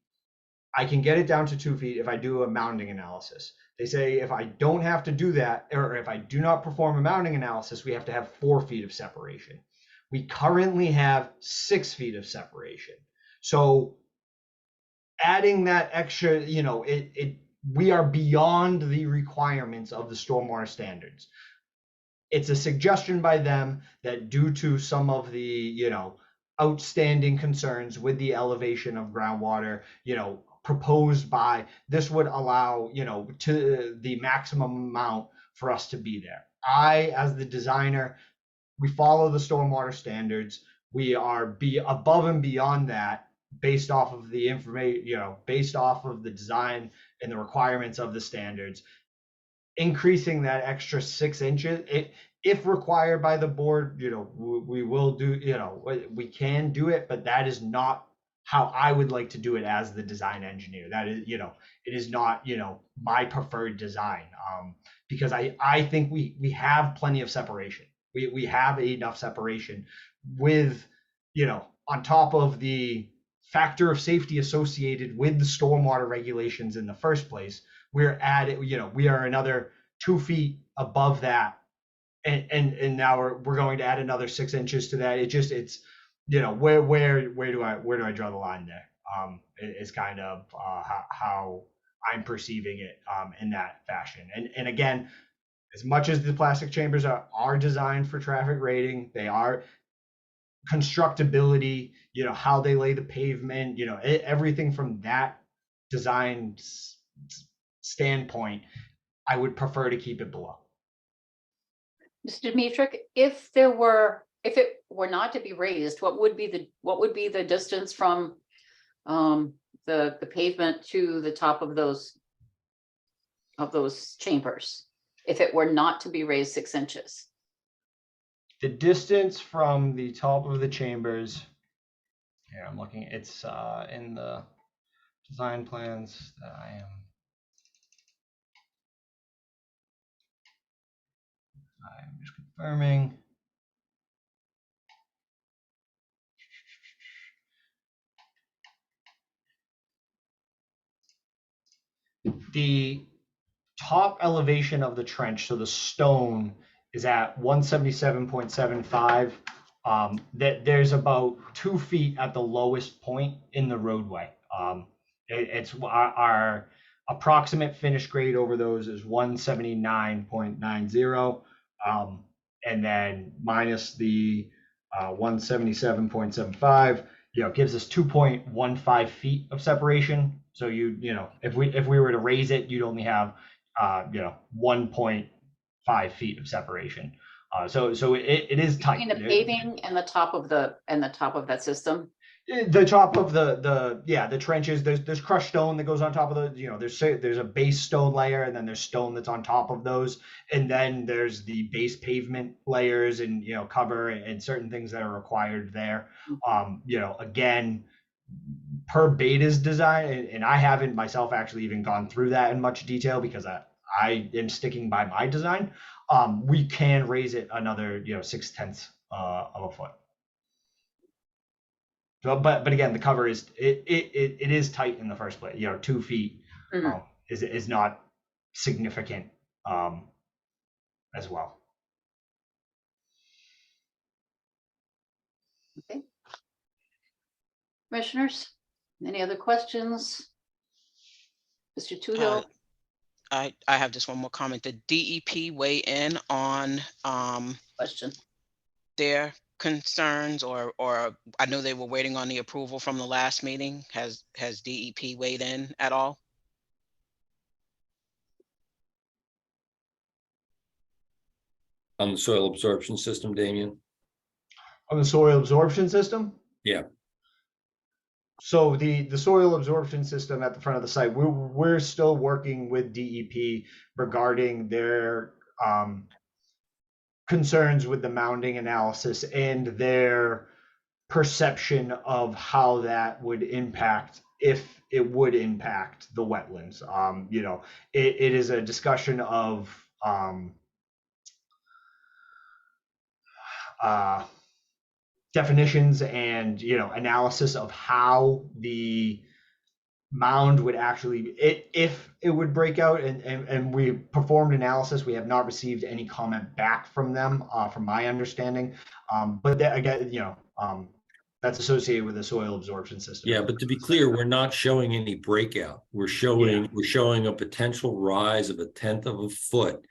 H: I can get it down to 2 feet if I do a mounting analysis. They say if I don't have to do that, or if I do not perform a mounting analysis, we have to have 4 feet of separation. We currently have 6 feet of separation. So adding that extra, you know, we are beyond the requirements of the stormwater standards. It's a suggestion by them that due to some of the, you know, outstanding concerns with the elevation of groundwater, you know, proposed by this would allow, you know, to the maximum amount for us to be there. I, as the designer, we follow the stormwater standards. We are above and beyond that based off of the information, you know, based off of the design and the requirements of the standards. Increasing that extra 6 inches, if required by the board, you know, we will do, you know, we can do it, but that is not how I would like to do it as the design engineer. That is, you know, it is not, you know, my preferred design, because I think we have plenty of separation. We have enough separation with, you know, on top of the factor of safety associated with the stormwater regulations in the first place. We're at, you know, we are another 2 feet above that, and now we're going to add another 6 inches to that. It's you know, where do I draw the line there? Is kind of how I'm perceiving it in that fashion. And again, as much as the plastic chambers are designed for traffic rating, they are constructability, you know, how they lay the pavement, you know, everything from that design standpoint, I would prefer to keep it below.
B: Mr. Dmytrik, if it were not to be raised, what would be the distance from the pavement to the top of those chambers? If it were not to be raised 6 inches?
H: The distance from the top of the chambers, here I'm looking, it's in the design plans that I'm just confirming. The top elevation of the trench, so the stone, is at 177.75. That there's about 2 feet at the lowest point in the roadway. It's our approximate finished grade over those is 179.90. And then minus the 177.75, gives us 2.15 feet of separation. So if we were to raise it, you'd only have 1.5 feet of separation. So it is tight.
B: Between the paving and the top of that system?
H: The top of the trenches, there's crushed stone that goes on top of the, there's a base stone layer, and then there's stone that's on top of those, and then there's the base pavement layers and cover and certain things that are required there. Again, per Beta's design, and I haven't myself actually even gone through that in much detail because I am sticking by my design. We can raise it another 0.6 of a foot. So, but again, the cover is it is tight in the first place. 2 feet is not significant as well.
B: Okay. Commissioners, any other questions? Mr. Toohill?
D: I have just one more comment. Did DEP weigh in on
B: Question.
D: their concerns, or I know they were waiting on the approval from the last meeting. Has DEP weighed in at all?
G: On the soil absorption system, Damien?
H: On the soil absorption system?
G: Yeah.
H: So the soil absorption system at the front of the site, we're still working with DEP regarding their concerns with the mounding analysis and their perception of how that would impact, if it would impact the wetlands. It is a discussion of definitions and analysis of how the mound would actually, if it would break out, and we performed analysis. We have not received any comment back from them, from my understanding. But that, again, that's associated with the soil absorption system.
G: Yeah, but to be clear, we're not showing any breakout. We're showing a potential rise of 1/10 of a foot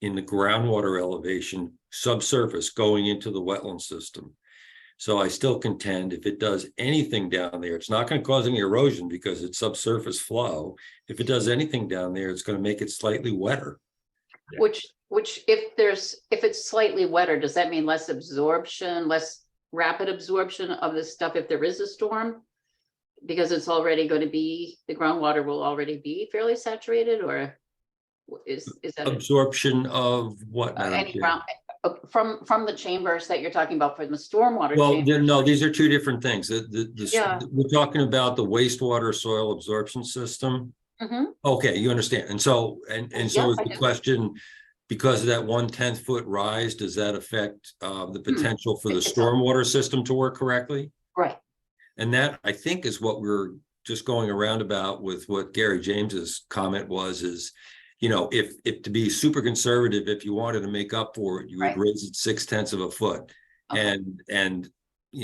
G: in the groundwater elevation subsurface going into the wetland system. So I still contend if it does anything down there, it's not going to cause any erosion because it's subsurface flow. If it does anything down there, it's going to make it slightly wetter.
H: Yeah.
B: Which if it's slightly wetter, does that mean less absorption, less rapid absorption of this stuff if there is a storm? Because it's already going to be, the groundwater will already be fairly saturated, or is that
G: Absorption of what?
B: any ground from the chambers that you're talking about for the stormwater?
G: Well,
B: chambers?
G: no, these are two different things.
B: Yeah.
G: We're talking about the wastewater soil absorption system.
B: Mhm.
G: Okay, you understand. And so, and so is
B: Yes, I
G: the
B: do.
G: question, because of that 1/10 foot rise, does that affect the potential for the
B: It does.
G: stormwater system to work correctly?
B: Right.
G: And that, I think, is what we're just going around about with what Gary James's comment was, is, if to be super conservative, if you wanted to make up for it, you would
B: Right.
G: raise it 0.6 of a foot.
B: Okay.
G: And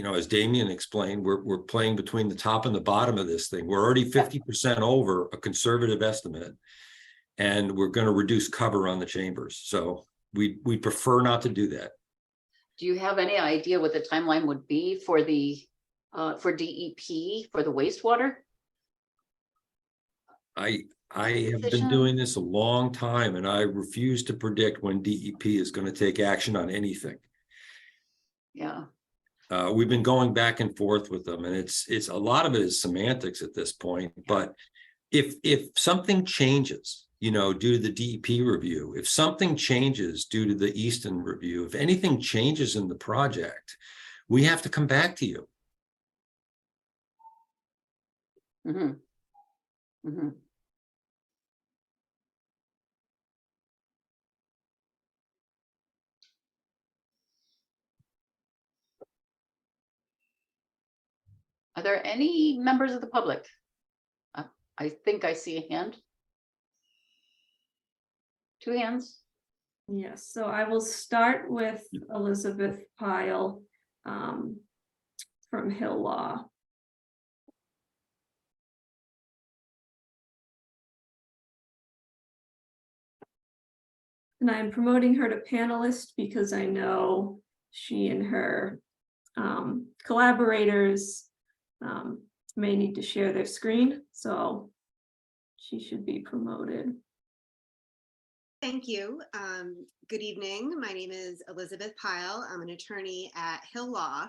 G: as Damien explained, we're playing between the top and the bottom of this thing. We're already 50% over a conservative estimate, and we're going to reduce cover on the chambers. So we prefer not to do that.
B: Do you have any idea what the timeline would be for the for DEP for the wastewater?
G: I have been
B: Decision.
G: doing this a long time and I refuse to predict when DEP is going to take action on anything.
B: Yeah,
G: We've been going back and forth with them, and it's a lot of it is semantics at this point. But if something changes, you know, due to the DEP review, if something changes due to the Easton review, if anything changes in the project, we have to come back to you.
B: mm-hmm. Mm-hmm. Are there any members of the public? I think I see a hand. Two hands.
E: Yes, so I will start with Elizabeth Pyle from Hill Law. And I'm promoting her to panelist because I know she and her collaborators may need to share their screen, so she should be promoted.
I: Thank you. Good evening. My name is Elizabeth Pyle. I'm an attorney at Hill Law.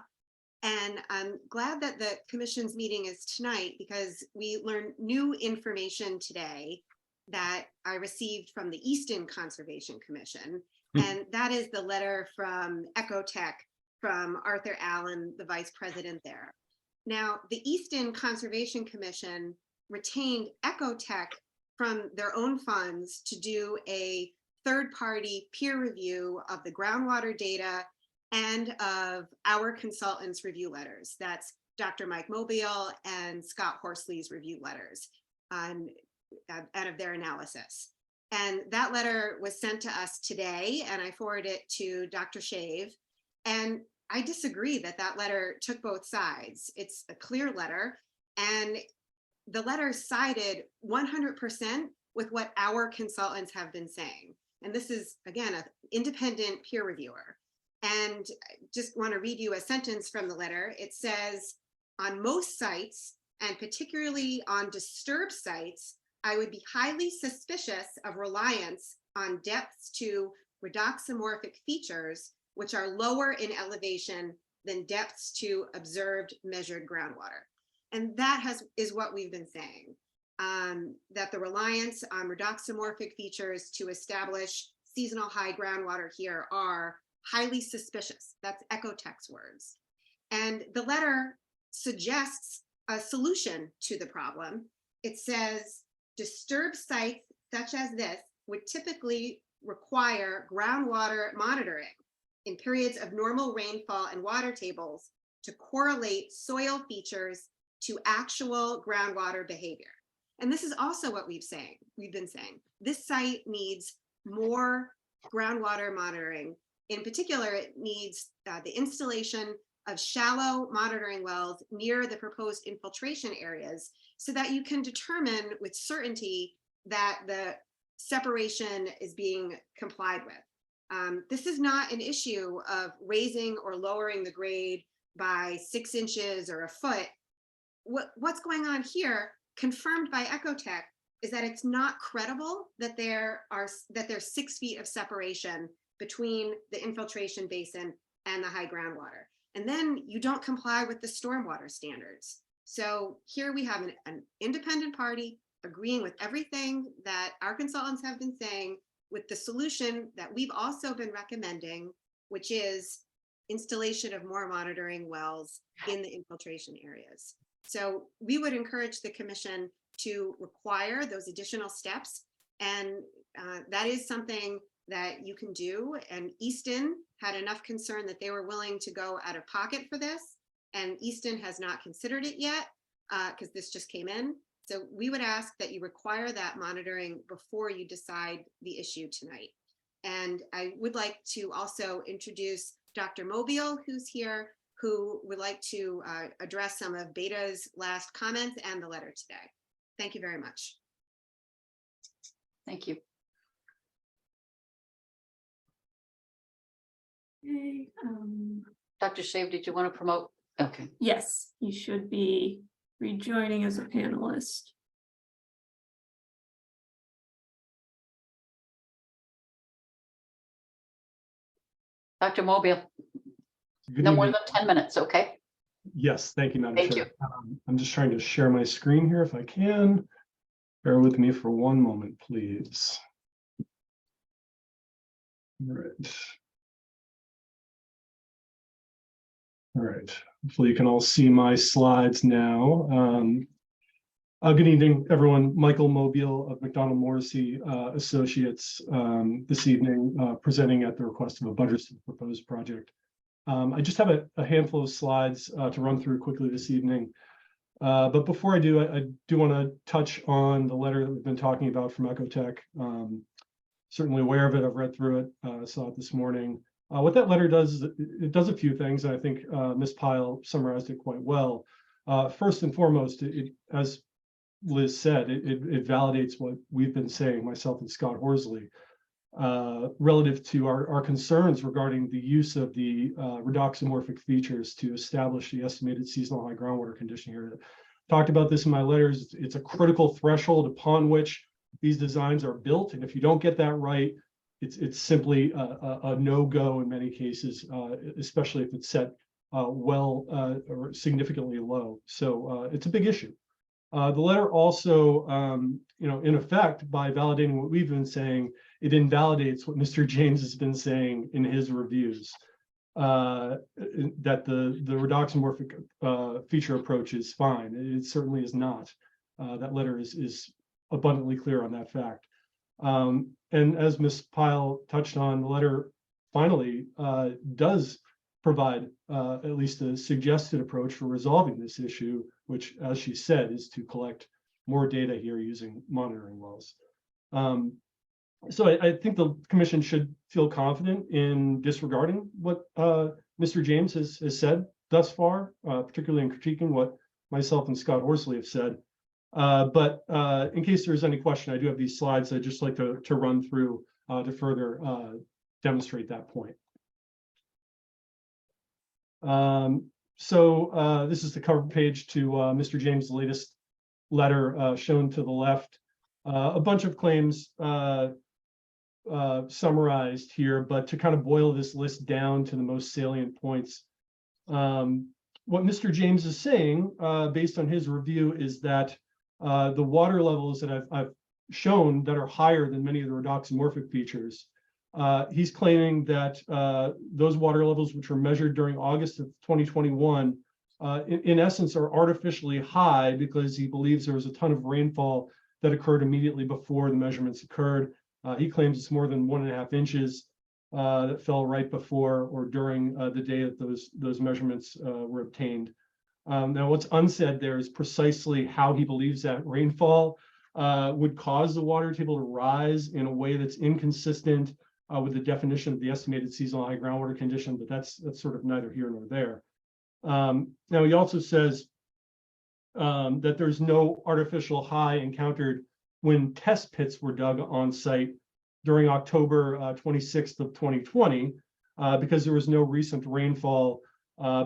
I: And I'm glad that the commission's meeting is tonight because we learned new information today that I received from the Easton Conservation Commission. And that is the letter from Ecotech from Arthur Allen, the vice president there. Now, the Easton Conservation Commission retained Ecotech from their own funds to do a third-party peer review of the groundwater data and of our consultants' review letters. That's Dr. Mike Mobile and Scott Horsley's review letters out of their analysis. And that letter was sent to us today, and I forwarded it to Dr. Shave. And I disagree that that letter took both sides. It's a clear letter, and the letter sided 100% with what our consultants have been saying. And this is, again, an independent peer reviewer. And I just want to read you a sentence from the letter. It says, on most sites, and particularly on disturbed sites, I would be highly suspicious of reliance on depths to redoxamorphic features, which are lower in elevation than depths to observed measured groundwater. And that is what we've been saying, that the reliance on redoxamorphic features to establish seasonal high groundwater here are highly suspicious. That's Ecotech's words. And the letter suggests a solution to the problem. It says, disturbed sites such as this would typically require groundwater monitoring in periods of normal rainfall and water tables to correlate soil features to actual groundwater behavior. And this is also what we've been saying. This site needs more groundwater monitoring. In particular, it needs the installation of shallow monitoring wells near the proposed infiltration areas so that you can determine with certainty that the separation is being complied with. This is not an issue of raising or lowering the grade by 6 inches or a foot. What's going on here, confirmed by Ecotech, is that it's not credible that there's 6 feet of separation between the infiltration basin and the high groundwater. And then you don't comply with the stormwater standards. So here we have an independent party agreeing with everything that our consultants have been saying, with the solution that we've also been recommending, which is installation of more monitoring wells in the infiltration areas. So we would encourage the commission to require those additional steps. And that is something that you can do. And Easton had enough concern that they were willing to go out of pocket for this. And Easton has not considered it yet because this just came in. So we would ask that you require that monitoring before you decide the issue tonight. And I would like to also introduce Dr. Mobile, who's here, who would like to address some of Beta's last comments and the letter today. Thank you very much.
B: Thank you.
E: Okay,
B: Dr. Shave, did you want to promote? Okay.
E: yes, you should be rejoining as a panelist.
B: Dr. Mobile,
J: Good
B: no more
J: evening.
B: than 10 minutes, okay?
J: Yes, thank you, Madam
B: Thank
J: Chair. I'm just trying to share my screen here if I can. Bear with me for one moment, please. All right. All right, hopefully you can all see my slides now. Good evening, everyone. Michael Mobile of McDonald Morrissey Associates this evening, presenting at the request of a budget proposed project. I just have a handful of slides to run through quickly this evening. But before I do, I do want to touch on the letter that we've been talking about from Ecotech. Certainly aware of it. I've read through it, saw it this morning. What that letter does is it does a few things, and I think Ms. Pyle summarized it quite well. First and foremost, as Liz said, it validates what we've been saying, myself and Scott Horsley, relative to our concerns regarding the use of the redoxamorphic features to establish the estimated seasonal high groundwater condition here. Talked about this in my letters. It's a critical threshold upon which these designs are built, and if you don't get that right, it's simply a no-go in many cases, especially if it's set well or significantly low. So it's a big issue. The letter also, in effect, by validating what we've been saying, it invalidates what Mr. James has been saying in his reviews, that the redoxamorphic feature approach is fine. It certainly is not. That letter is abundantly clear on that fact. And as Ms. Pyle touched on, the letter finally does provide at least a suggested approach for resolving this issue, which, as she said, is to collect more data here using monitoring wells. So I think the commission should feel confident in disregarding what Mr. James has said thus far, particularly in critiquing what myself and Scott Horsley have said. But in case there's any question, I do have these slides I'd just like to run through to further demonstrate that point. So this is the cover page to Mr. James' latest letter shown to the left. A bunch of claims summarized here, but to kind of boil this list down to the most salient points. What Mr. James is saying, based on his review, is that the water levels that I've shown that are higher than many of the redoxamorphic features, he's claiming that those water levels, which were measured during August of 2021, in essence are artificially high because he believes there was a ton of rainfall that occurred immediately before the measurements occurred. He claims it's more than 1.5 inches that fell right before or during the day that those measurements were obtained. Now, what's unsaid there is precisely how he believes that rainfall would cause the water table to rise in a way that's inconsistent with the definition of the estimated seasonal high groundwater condition, but that's sort of neither here nor there. Now, he also says that there's no artificial high encountered when test pits were dug on site during October 26th of 2020, because there was no recent rainfall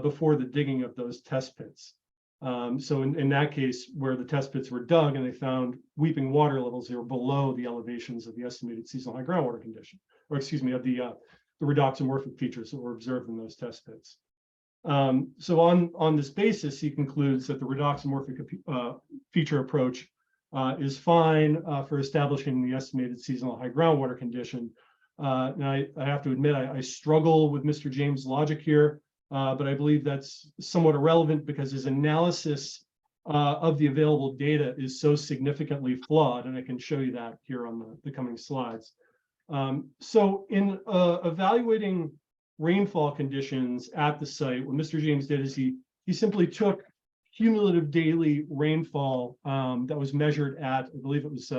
J: before the digging of those test pits. So in that case, where the test pits were dug and they found weeping water levels, they were below the elevations of the estimated seasonal high groundwater condition, or excuse me, of the redoxamorphic features that were observed in those test pits. So on this basis, he concludes that the redoxamorphic feature approach is fine for establishing the estimated seasonal high groundwater condition. Now, I have to admit, I struggle with Mr. James' logic here, but I believe that's somewhat irrelevant because his analysis of the available data is so significantly flawed, and I can show you that here on the coming slides. So in evaluating rainfall conditions at the site, what Mr. James did is he simply took cumulative daily rainfall that was measured at, I believe it was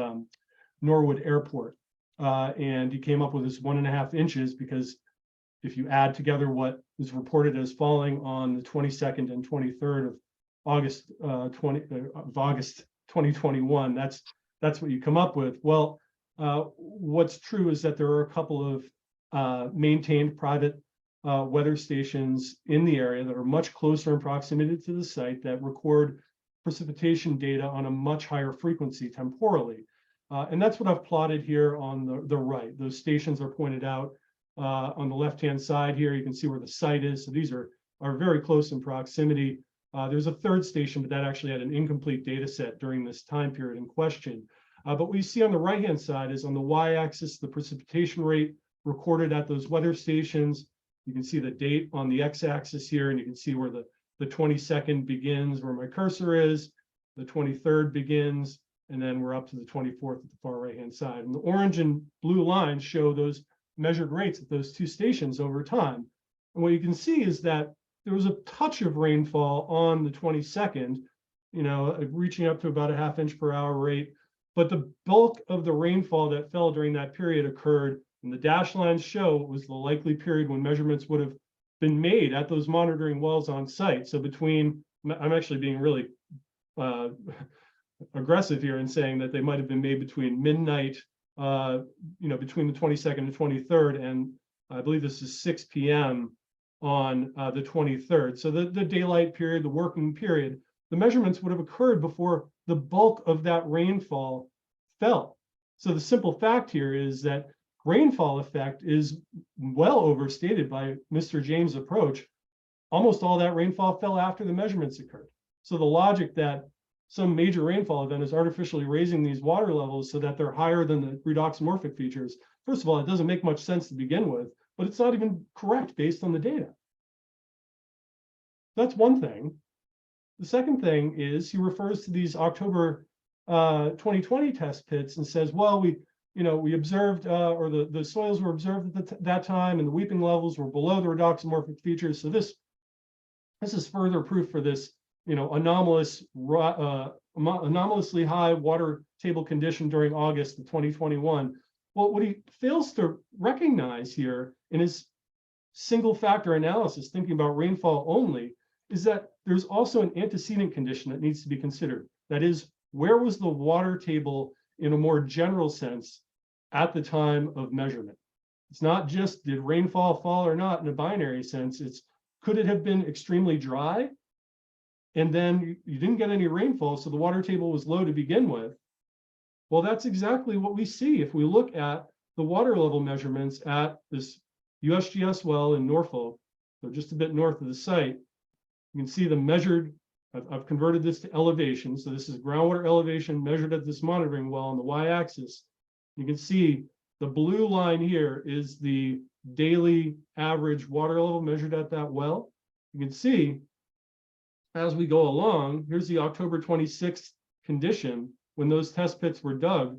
J: Norwood Airport, and he came up with this 1.5 inches because if you add together what was reported as falling on the 22nd and 23rd of August 2021, that's what you come up with. Well, what's true is that there are a couple of maintained private weather stations in the area that are much closer in proximity to the site that record precipitation data on a much higher frequency temporally. And that's what I've plotted here on the right. Those stations are pointed out On the left-hand side here, you can see where the site is. So these are very close in proximity. There's a third station, but that actually had an incomplete data set during this time period in question. But what you see on the right-hand side is on the y-axis, the precipitation rate recorded at those weather stations. You can see the date on the x-axis here, and you can see where the 22nd begins, where my cursor is, the 23rd begins, and then we're up to the 24th at the far right-hand side. And the orange and blue lines show those measured rates at those two stations over time. And what you can see is that there was a touch of rainfall on the 22nd, reaching up to about a ½ inch per hour rate. But the bulk of the rainfall that fell during that period occurred, and the dashed lines show it was the likely period when measurements would have been made at those monitoring wells on site. So I'm actually being really aggressive here in saying that they might have been made between midnight, between the 22nd and 23rd, and I believe this is 6 p.m. on the 23rd. So the daylight period, the working period, the measurements would have occurred before the bulk of that rainfall fell. So the simple fact here is that rainfall effect is well overstated by Mr. James' approach. Almost all that rainfall fell after the measurements occurred. So the logic that some major rainfall event is artificially raising these water levels so that they're higher than the redoxymorphic features, first of all, it doesn't make much sense to begin with, but it's not even correct based on the data. That's one thing. The second thing is he refers to these October 2020 test pits and says, well, we observed, or the soils were observed at that time, and the weeping levels were below the redoxymorphic features. So this is further proof for this, anomalously high water table condition during August of 2021. Well, what he fails to recognize here in his single factor analysis, thinking about rainfall only, is that there's also an antecedent condition that needs to be considered. That is, where was the water table in a more general sense at the time of measurement? It's not just did rainfall fall or not in a binary sense. It's could it have been extremely dry and then you didn't get any rainfall, so the water table was low to begin with? Well, that's exactly what we see if we look at the water level measurements at this USGS well in Norfolk. So just a bit north of the site. You can see the measured, I've converted this to elevation. So this is groundwater elevation measured at this monitoring well on the y-axis. You can see the blue line here is the daily average water level measured at that well. You can see as we go along, here's the October 26th condition when those test pits were dug.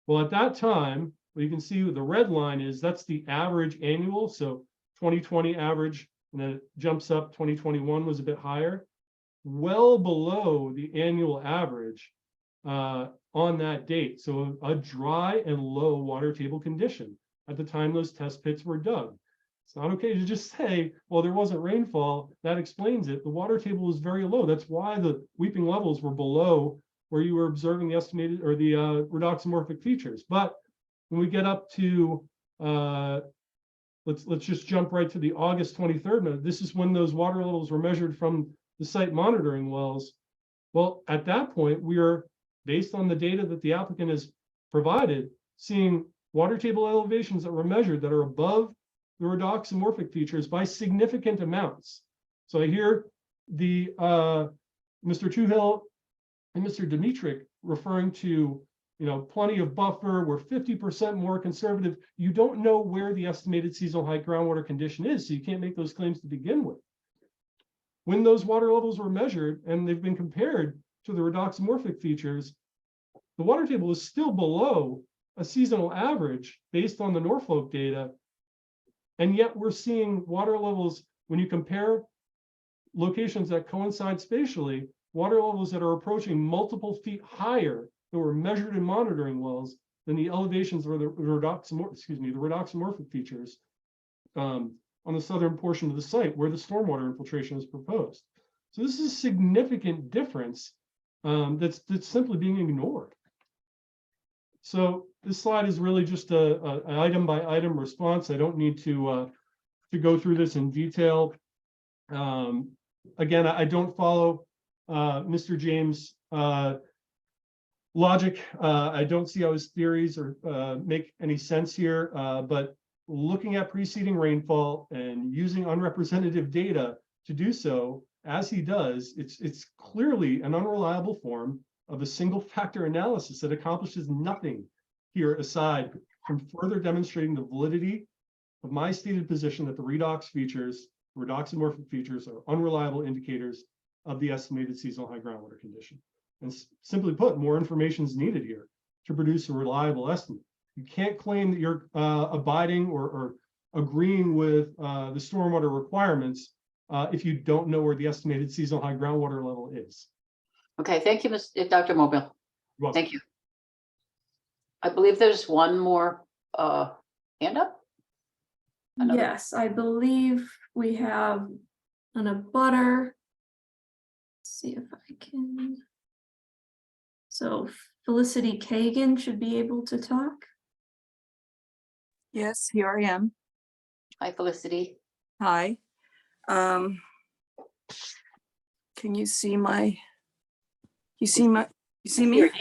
J: Well, at that time, what you can see with the red line is that's the average annual. So 2020 average, and then it jumps up. 2021 was a bit higher, well below the annual average on that date. So a dry and low water table condition at the time those test pits were dug. It's not okay to just say, well, there wasn't rainfall. That explains it. The water table was very low. That's why the weeping levels were below where you were observing the estimated or the redoxymorphic features. But when we get up to, let's just jump right to the August 23rd note. This is when those water levels were measured from the site monitoring wells. Well, at that point, we are, based on the data that the applicant has provided, seeing water table elevations that were measured that are above the redoxymorphic features by significant amounts. So I hear the Mr. Toohill and Mr. Dimitrik referring to, plenty of buffer, we're 50% more conservative. You don't know where the estimated seasonal height groundwater condition is, so you can't make those claims to begin with. When those water levels were measured and they've been compared to the redoxymorphic features, the water table is still below a seasonal average based on the Norfolk data. And yet we're seeing water levels, when you compare locations that coincide spatially, water levels that are approaching multiple feet higher that were measured in monitoring wells than the elevations or the redoxymorphic features on the southern portion of the site where the stormwater infiltration is proposed. So this is a significant difference that's simply being ignored. So this slide is really just an item by item response. I don't need to go through this in detail. Again, I don't follow Mr. James' logic. I don't see how his theories make any sense here, but looking at preceding rainfall and using unrepresentative data to do so, as he does, it's clearly an unreliable form of a single factor analysis that accomplishes nothing here aside from further demonstrating the validity of my stated position that the redoxamorphic features are unreliable indicators of the estimated seasonal high groundwater condition. And simply put, more information is needed here to produce a reliable estimate. You can't claim that you're abiding or agreeing with the stormwater requirements if you don't know where the estimated seasonal high groundwater level is.
B: Okay, thank you, Dr. Mobile.
J: You're welcome.
B: Thank you. I believe there's one more hand up. Another-
E: Yes, I believe we have an abutter. See if I can. So Felicity Kagan should be able to talk.
K: Yes, here I am.
B: Hi, Felicity.
K: Hi. Can you see you see me?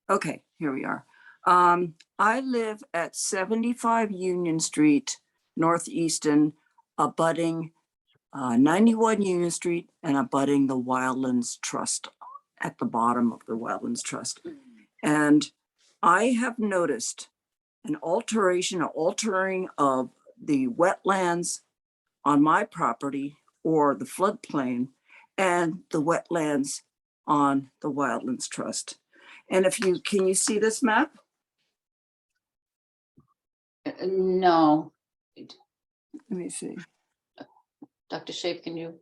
K: Okay, here we are. I live at 75 Union Street, Northeastern, abutting 91 Union Street and abutting the Wildlands Trust at the bottom of the Wildlands Trust. And I have noticed an altering of the wetlands on my property or the floodplain and the wetlands on the Wildlands Trust. And can you see this map?
B: No,
K: Let me see.
B: Dr. Shape, can you?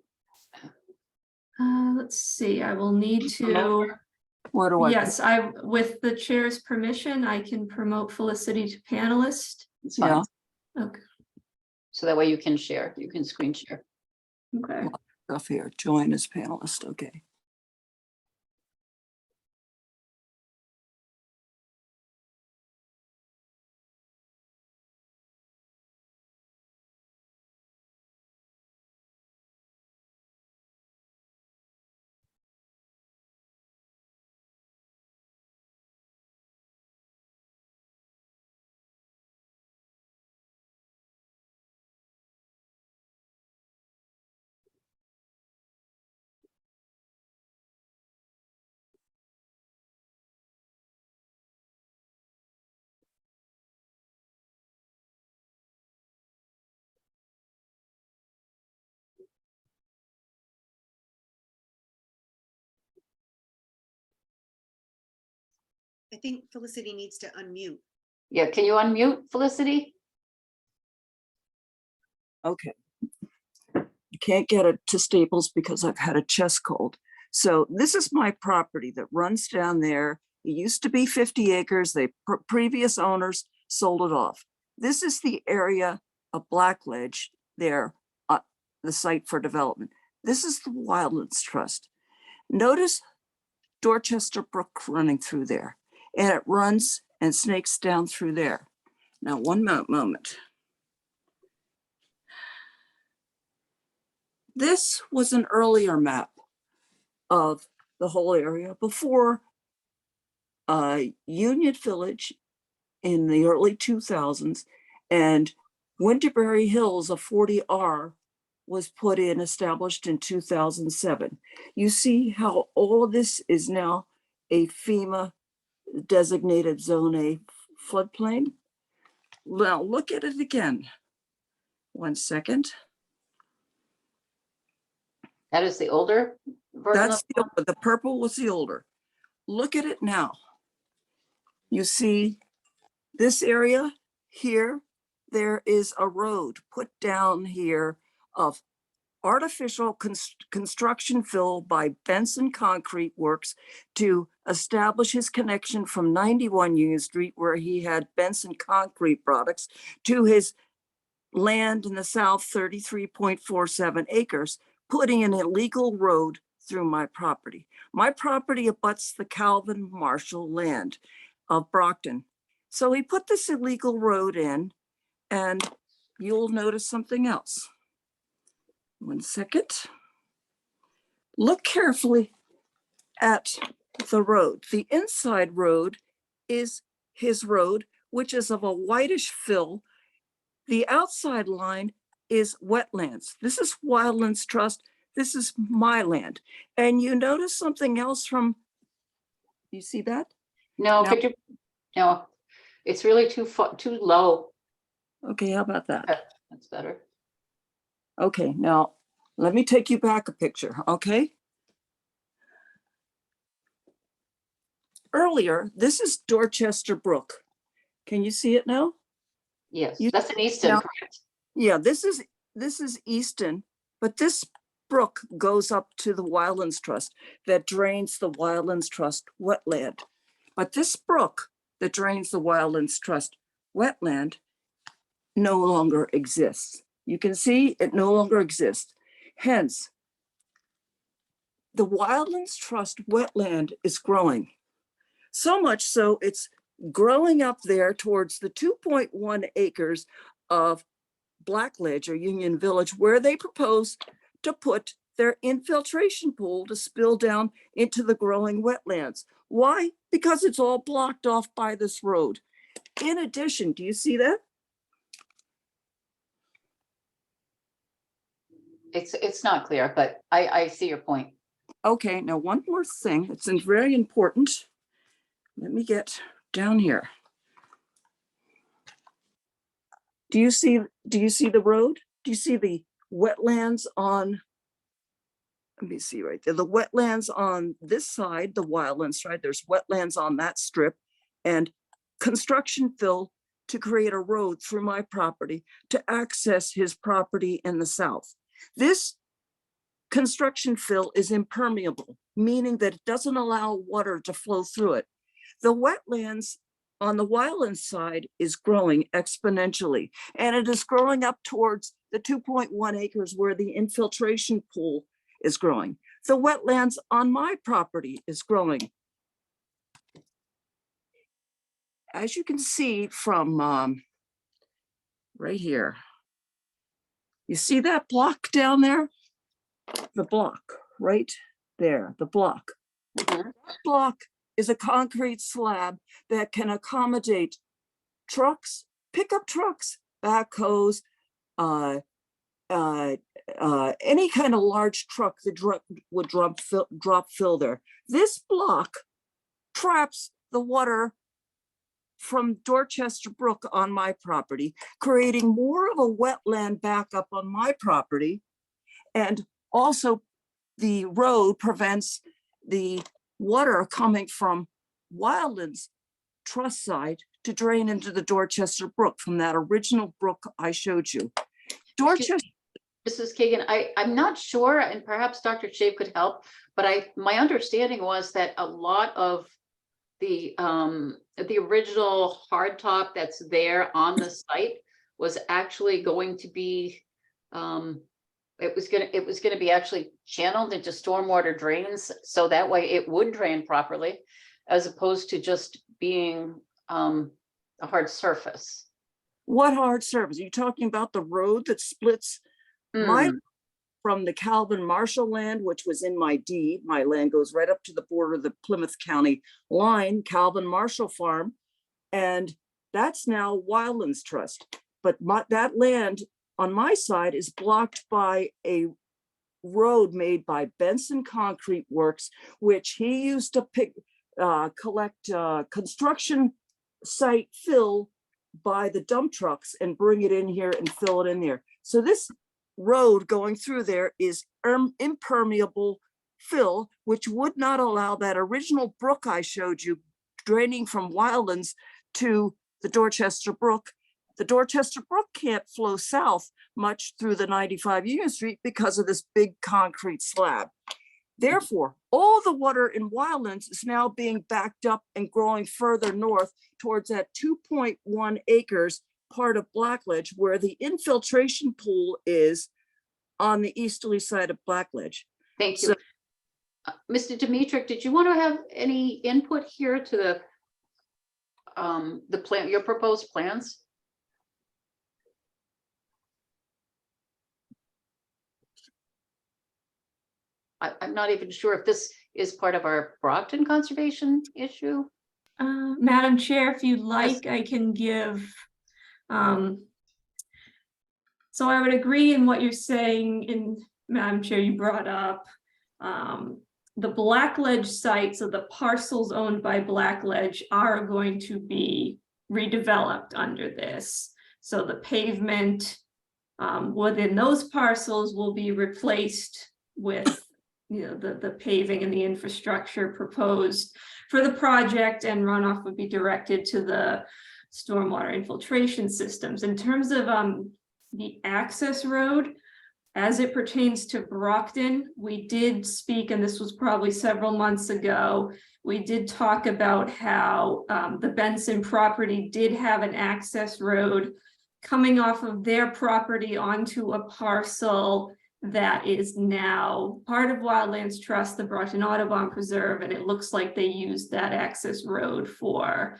E: Let's see, I will need to,
K: What do I?
E: yes, with the chair's permission, I can promote Felicity to panelist.
B: It's fine.
K: Yeah,
E: Okay,
B: So that way you can share, you can screen share.
E: okay.
K: stuff here. Join as panelist. Okay.
I: I think Felicity needs to unmute.
B: Yeah, can you unmute Felicity?
K: Okay. I can't get it to Staples because I've had a chest cold. So this is my property that runs down there. It used to be 50 acres. Previous owners sold it off. This is the area of Blackledge there, the site for development. This is the Wildlands Trust. Notice Dorchester Brook running through there, and it runs and snakes down through there. Now, one moment. This was an earlier map of the whole area before Union Village in the early 2000s and Winterberry Hills, a 40R, was put in, established in 2007. You see how all of this is now a FEMA designated Zone A floodplain? Now look at it again. 1 second.
B: That is the older version
K: That's
B: of.
K: the purple was the older. Look at it now. You see this area here, there is a road put down here of artificial construction fill by Benson Concrete Works to establish his connection from 91 Union Street, where he had Benson Concrete products, to his land in the south, 33.47 acres, putting an illegal road through my property. My property abuts the Calvin Marshall land of Brockton. So he put this illegal road in, and you'll notice something else. 1 second. Look carefully at the road. The inside road is his road, which is of a whitish fill. The outside line is wetlands. This is Wildlands Trust. This is my land. And you notice something else from, you see that?
B: No,
K: Now-
B: could you, no, it's really too low.
K: Okay, how about that?
B: That's better.
K: Okay, now let me take you back a picture, okay? Earlier, this is Dorchester Brook. Can you see it now?
B: Yes,
K: You-
B: that's an Easton,
K: now-
B: correct?
K: Yeah, this is Easton, but this brook goes up to the Wildlands Trust that drains the Wildlands Trust wetland. But this brook that drains the Wildlands Trust wetland no longer exists. You can see it no longer exists. Hence, the Wildlands Trust wetland is growing. So much so it's growing up there towards the 2.1 acres of Blackledge or Union Village, where they propose to put their infiltration pool to spill down into the growing wetlands. Why? Because it's all blocked off by this road. In addition, do you see that?
B: It's not clear, but I see your point.
K: Okay, now one more thing that's very important. Let me get down here. Do you see the road? Do you see the wetlands on, let me see right there, the wetlands on this side, the Wildlands side, there's wetlands on that strip and construction fill to create a road through my property to access his property in the south. This construction fill is impermeable, meaning that it doesn't allow water to flow through it. The wetlands on the Wildlands side is growing exponentially, and it is growing up towards the 2.1 acres where the infiltration pool is growing. The wetlands on my property is growing. As you can see from right here, you see that block down there? The block right there, the block.
B: Mhm.
K: That block is a concrete slab that can accommodate trucks, pickup trucks, backhoes, any kind of large truck that would drop fill there. This block traps the water from Dorchester Brook on my property, creating more of a wetland backup on my property. And also the road prevents the water coming from Wildlands Trust side to drain into the Dorchester Brook from that original brook I showed you. Dorchester,
B: Mrs. Kagan, I'm not sure, and perhaps Dr. Shave could help, but my understanding was that a lot of the original hardtop that's there on the site was actually going to be, it was gonna be actually channeled into stormwater drains, so that way it would drain properly, as opposed to just being a hard surface.
K: what hard surface? Are you talking about the road that splits my from the Calvin Marshall land, which was in my deed? My land goes right up to the border of the Plymouth County line, Calvin Marshall Farm, and that's now Wildlands Trust. But that land on my side is blocked by a road made by Benson Concrete Works, which he used to collect construction site fill by the dump trucks and bring it in here and fill it in there. So this road going through there is impermeable fill, which would not allow that original brook I showed you draining from Wildlands to the Dorchester Brook. The Dorchester Brook can't flow south much through the 95 Union Street because of this big concrete slab. Therefore, all the water in Wildlands is now being backed up and growing further north towards that 2.1 acres part of Blackledge, where the infiltration pool is on the easterly side of Blackledge.
B: Thank you.
K: So-
B: Mr. Dimitrick, did you want to have any input here to the plan, your proposed plans? I'm not even sure if this is part of our Brockton conservation issue.
E: Madam Chair, if you'd like, I can give So I would agree in what you're saying, in Madam Chair, you brought up the Blackledge site, so the parcels owned by Blackledge are going to be redeveloped under this. So the pavement within those parcels will be replaced with, you know, the paving and the infrastructure proposed for the project, and runoff would be directed to the stormwater infiltration systems. In terms of the access road, as it pertains to Brockton, we did speak, and this was probably several months ago, we did talk about how the Benson property did have an access road coming off of their property onto a parcel that is now part of Wildlands Trust, the Brockton Audubon Preserve, and it looks like they used that access road for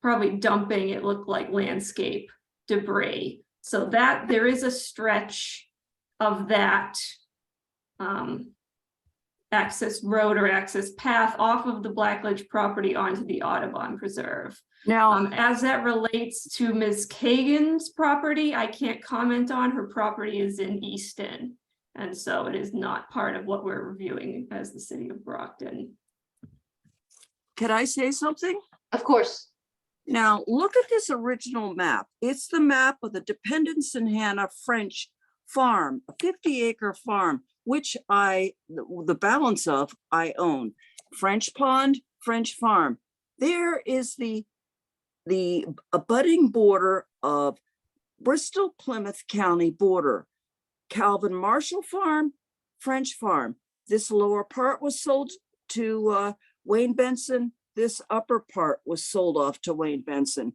E: probably dumping, it looked like, landscape debris. So that there is a stretch of that access road or access path off of the Blackledge property onto the Audubon Preserve.
K: Now,
E: As that relates to Ms. Kagan's property, I can't comment on. Her property is in Easton. And so it is not part of what we're reviewing as the city of Brockton.
K: can I say something?
B: Of course.
K: Now, look at this original map. It's the map of the Dependence in Hannah French farm, a 50-acre farm, which the balance of I own. French Pond, French Farm. There is the abutting border of Bristol Plymouth County border. Calvin Marshall Farm, French Farm. This lower part was sold to Wayne Benson. This upper part was sold off to Wayne Benson.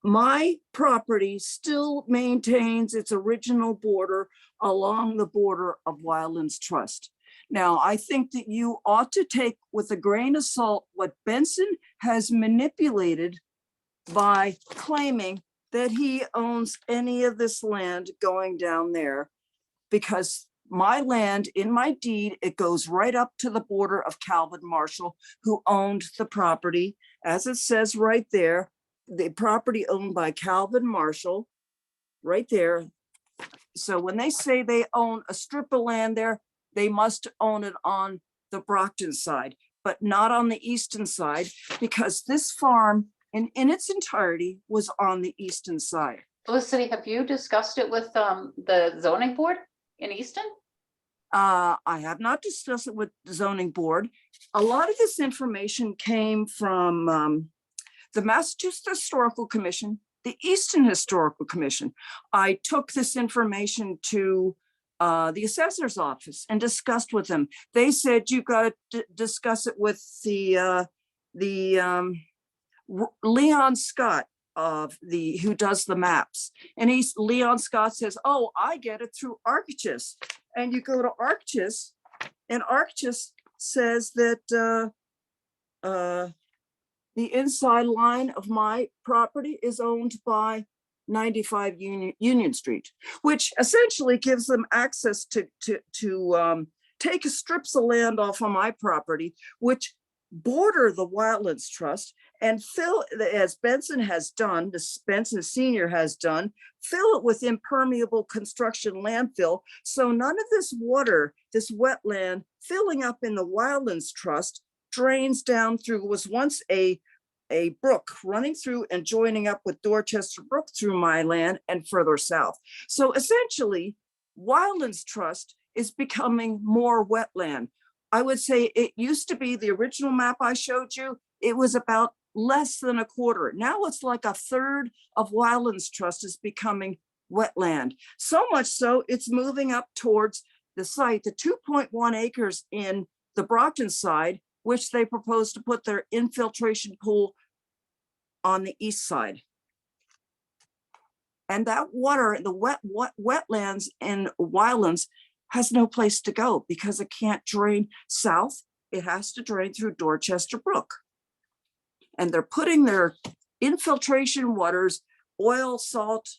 K: My property still maintains its original border along the border of Wildlands Trust. Now, I think that you ought to take with a grain of salt what Benson has manipulated by claiming that he owns any of this land going down there, because my land in my deed, it goes right up to the border of Calvin Marshall, who owned the property. As it says right there, the property owned by Calvin Marshall, right there. So when they say they own a strip of land there, they must own it on the Brockton side, but not on the eastern side, because this farm in its entirety was on the eastern side.
B: Felicity, have you discussed it with the zoning board in Easton?
K: I have not discussed it with the zoning board. A lot of this information came from the Massachusetts Historical Commission, the Easton Historical Commission. I took this information to the assessor's office and discussed with them. They said you got to discuss it with the Leon Scott who does the maps. And Leon Scott says, oh, I get it through ArcGIS. And you go to ArcGIS, and ArcGIS says that the inside line of my property is owned by 95 Union Street, which essentially gives them access to take strips of land off of my property, which border the Wildlands Trust, and fill, as Benson has done, Benson Senior has done, fill it with impermeable construction landfill. So none of this water, this wetland filling up in the Wildlands Trust drains down through, was once a brook running through and joining up with Dorchester Brook through my land and further south. So essentially, Wildlands Trust is becoming more wetland. I would say it used to be the original map I showed you, it was about less than a quarter. Now it's like a third of Wildlands Trust is becoming wetland. So much so it's moving up towards the site, the 2.1 acres in the Brockton side, which they propose to put their infiltration pool on the east side. And that water, the wetlands in Wildlands has no place to go because it can't drain south. It has to drain through Dorchester Brook. And they're putting their infiltration waters, oil, salt,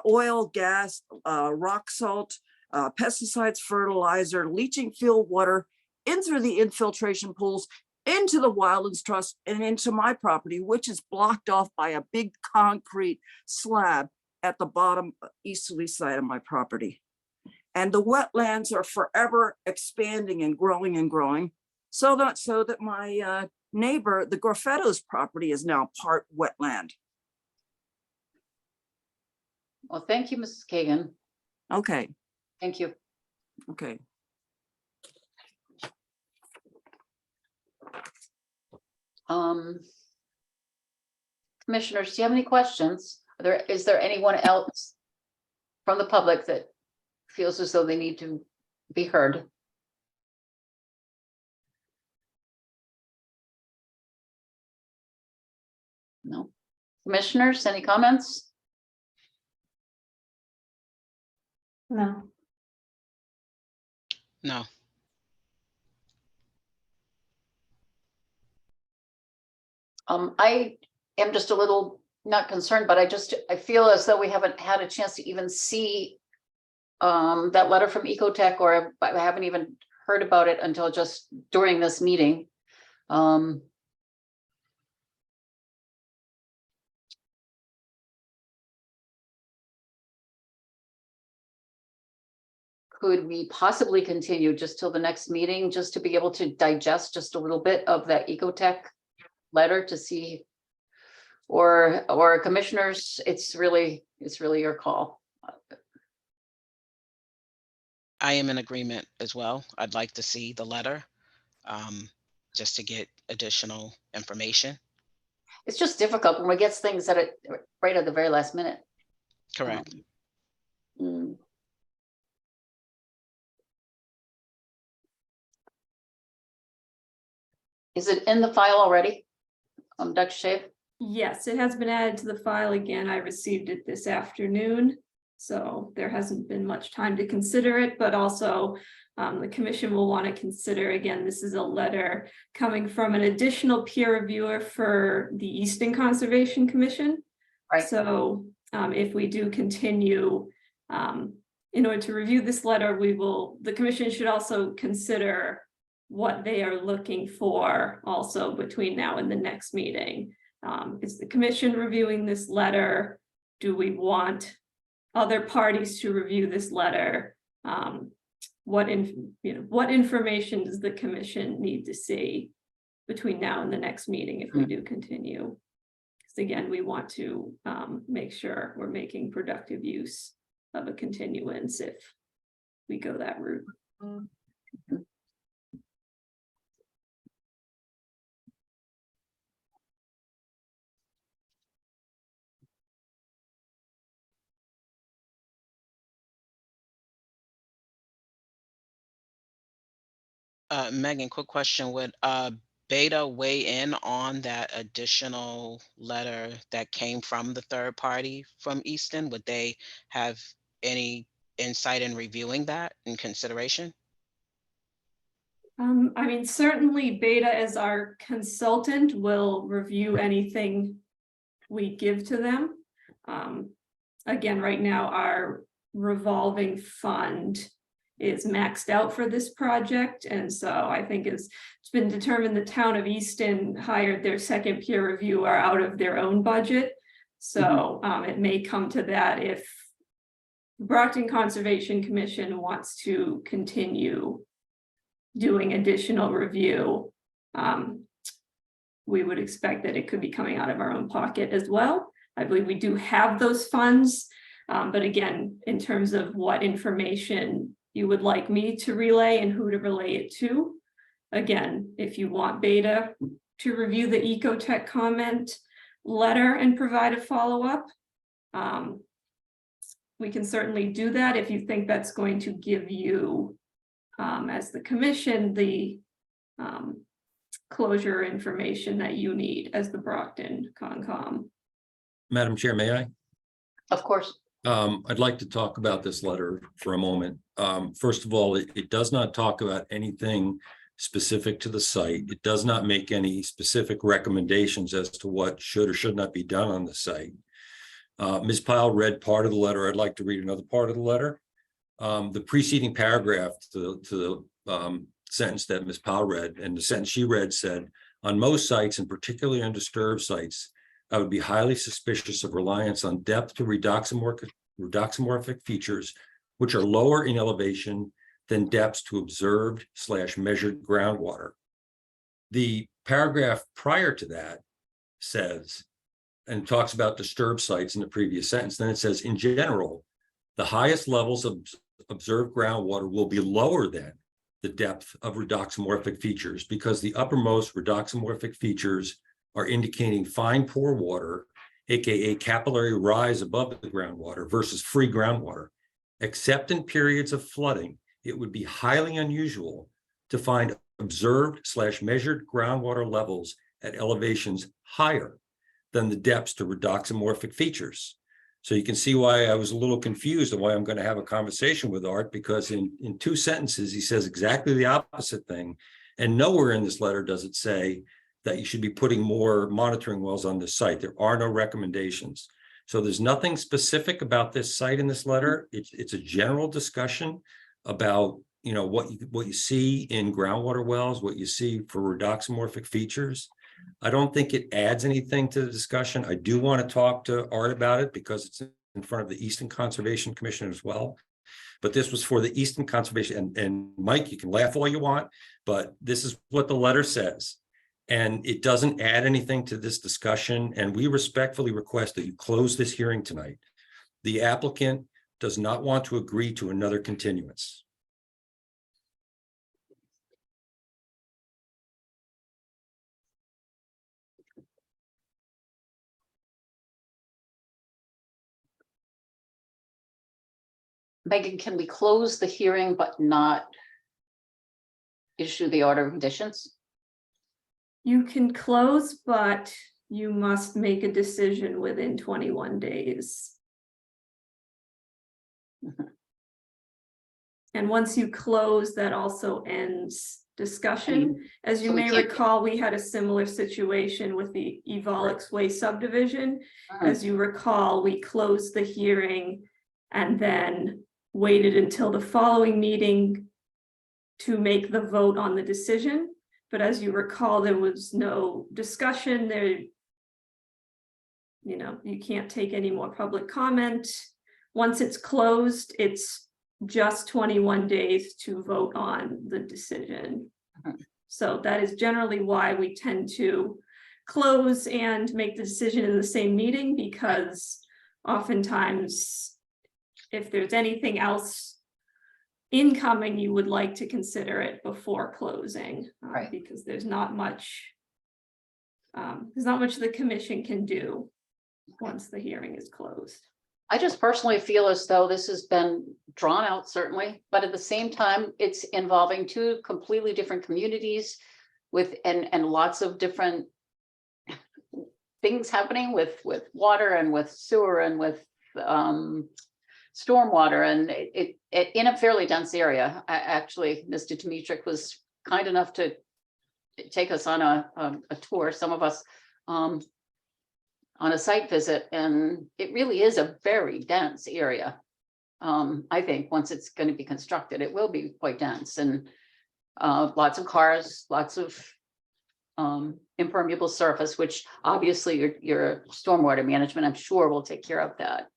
K: oil, gas, rock salt, pesticides, fertilizer, leaching field water in through the infiltration pools, into the Wildlands Trust and into my property, which is blocked off by a big concrete slab. at the bottom easterly side of my property. And the wetlands are forever expanding and growing. So that my neighbor, the Gorfetto's property is now part wetland.
B: Well, thank you, Mrs. Kagan.
K: Okay,
B: Thank you.
K: okay.
B: Commissioners, do you have any questions? Is there anyone else from the public that feels as though they need to be heard? No. Commissioners, any comments?
C: No.
D: No.
B: I am just a little not concerned, but I feel as though we haven't had a chance to even see that letter from Ecotech, or I haven't even heard about it until just during this meeting. Could we possibly continue just till the next meeting, just to be able to digest just a little bit of that Ecotech letter to see? Or commissioners, it's really your call.
D: I am in agreement as well. I'd like to see the letter, just to get additional information.
B: It's just difficult when we get things at it right at the very last minute.
D: Correct.
B: Mm. Is it in the file already? Dr. Shave?
E: Yes, it has been added to the file again. I received it this afternoon. So there hasn't been much time to consider it, but also the commission will want to consider, again, this is a letter coming from an additional peer reviewer for the Easton Conservation Commission.
B: Right.
E: So if we do continue, in order to review this letter, the commission should also consider what they are looking for also between now and the next meeting. Is the commission reviewing this letter? Do we want other parties to review this letter? What information does the commission need to see between now and the next meeting if we do continue? Because again, we want to make sure we're making productive use of a continuance if we go that route.
D: Megan, quick question. Would Beta weigh in on that additional letter that came from the third party from Easton? Would they have any insight in reviewing that in consideration?
E: I mean, certainly Beta as our consultant will review anything we give to them. Again, right now, our revolving fund is maxed out for this project. And so I think it's been determined the town of Easton hired their second peer reviewer out of their own budget. So it may come to that if Brockton Conservation Commission wants to continue doing additional review. We would expect that it could be coming out of our own pocket as well. I believe we do have those funds. But again, in terms of what information you would like me to relay and who to relay it to. Again, if you want Beta to review the Ecotech comment letter and provide a follow-up, we can certainly do that if you think that's going to give you, as the commission, the closure information that you need as the Brockton Concom.
G: Madam Chair, may I?
B: Of course.
G: I'd like to talk about this letter for a moment. First of all, it does not talk about anything specific to the site. It does not make any specific recommendations as to what should or should not be done on the site. Ms. Pyle read part of the letter. I'd like to read another part of the letter. The preceding paragraph to the sentence that Ms. Pyle read, and the sentence she read said, on most sites, and particularly on disturbed sites, I would be highly suspicious of reliance on depth to redoxamorphic features, which are lower in elevation than depths to observed/measured groundwater. The paragraph prior to that says, and talks about disturbed sites in the previous sentence, then it says, in general, the highest levels of observed groundwater will be lower than the depth of redoxamorphic features because the uppermost redoxamorphic features are indicating fine pore water, aka capillary rise above the groundwater versus free groundwater. Except in periods of flooding, it would be highly unusual to find observed/measured groundwater levels at elevations higher than the depths to redoxamorphic features. So you can see why I was a little confused and why I'm going to have a conversation with Art, because in 2 sentences, he says exactly the opposite thing. And nowhere in this letter does it say that you should be putting more monitoring wells on this site. There are no recommendations. So there's nothing specific about this site in this letter. It's a general discussion about, you know, what you see in groundwater wells, what you see for redoxamorphic features. I don't think it adds anything to the discussion. I do want to talk to Art about it because it's in front of the Easton Conservation Commission as well. But this was for the Easton Conservation, and Mike, you can laugh all you want, but this is what the letter says. And it doesn't add anything to this discussion. And we respectfully request that you close this hearing tonight. The applicant does not want to agree to another continuance.
B: Megan, can we close the hearing but not issue the order of conditions?
E: You can close, but you must make a decision within 21 days.
B: Mhm.
E: And once you close, that also ends discussion. As you
B: so we
E: may
B: can't-
E: recall, we had a similar situation with the Evolix Way subdivision. As you recall, we closed the hearing and then waited until the following meeting to make the vote on the decision. But as you recall, there was no discussion there. You know, you can't take any more public comment. Once it's closed, it's just 21 days to vote on the decision. So that is generally why we tend to close and make the decision in the same meeting, because oftentimes if there's anything else incoming, you would like to consider it before closing,
B: Right.
E: because there's not much the commission can do once the hearing is closed.
B: I just personally feel as though this has been drawn out, certainly, but at the same time, it's involving 2 completely different communities with, and lots of different things happening with water and with sewer and with stormwater, and it in a fairly dense area. Actually, Mr. Dimitrick was kind enough to take us on a tour, some of us on a site visit, and it really is a very dense area. I think once it's going to be constructed, it will be quite dense, and lots of cars, lots of impermeable surface, which obviously your stormwater management, I'm sure, will take care of that.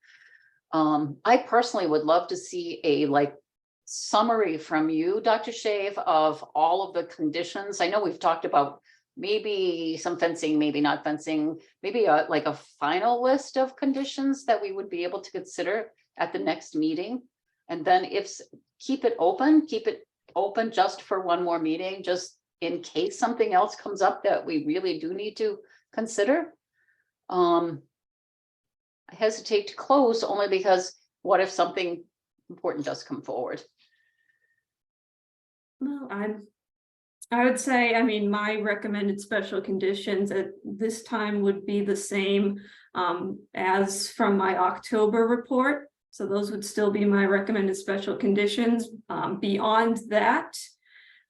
B: I personally would love to see a summary from you, Dr. Shave, of all of the conditions. I know we've talked about maybe some fencing, maybe not fencing, maybe a final list of conditions that we would be able to consider at the next meeting. And then keep it open just for one more meeting, just in case something else comes up that we really do need to consider. I hesitate to close only because what if something important does come forward?
E: Well, I would say, I mean, my recommended special conditions at this time would be the same as from my October report. So those would still be my recommended special conditions. Beyond that,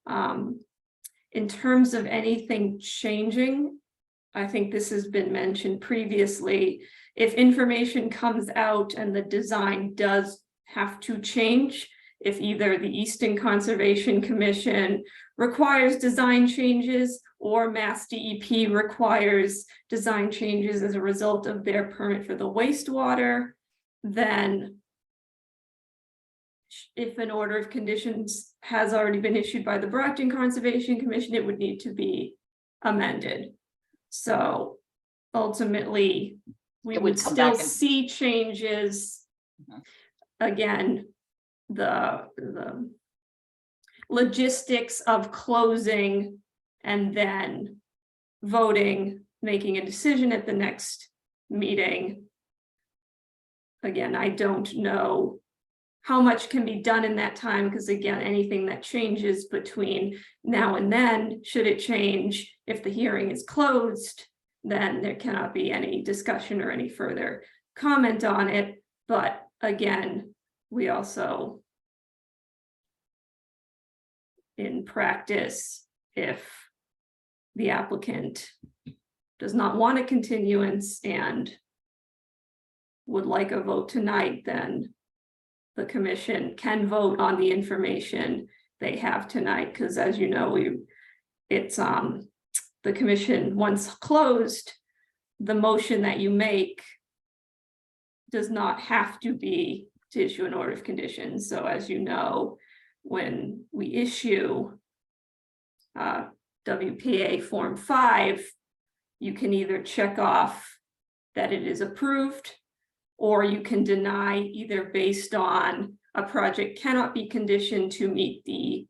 E: in terms of anything changing, I think this has been mentioned previously. If information comes out and the design does have to change, if either the Easton Conservation Commission requires design changes or Mass DEP requires design changes as a result of their permit for the wastewater, then if an order of conditions has already been issued by the Brockton Conservation Commission, it would need to be amended. So ultimately, we
B: It would
E: would
B: come
E: still
B: back and-
E: see changes.
B: Mhm.
E: Again, the logistics of closing and then voting, making a decision at the next meeting. Again, I don't know how much can be done in that time, because again, anything that changes between now and then, should it change, if the hearing is closed, then there cannot be any discussion or any further comment on it. But again, we also, in practice, if the applicant does not want a continuance and would like a vote tonight, then the commission can vote on the information they have tonight, because as you know, it's the commission, once closed, the motion that you make does not have to be to issue an order of conditions. So as you know, when we issue WPA Form 5, you can either check off that it is approved, or you can deny, either based on a project cannot be conditioned to meet the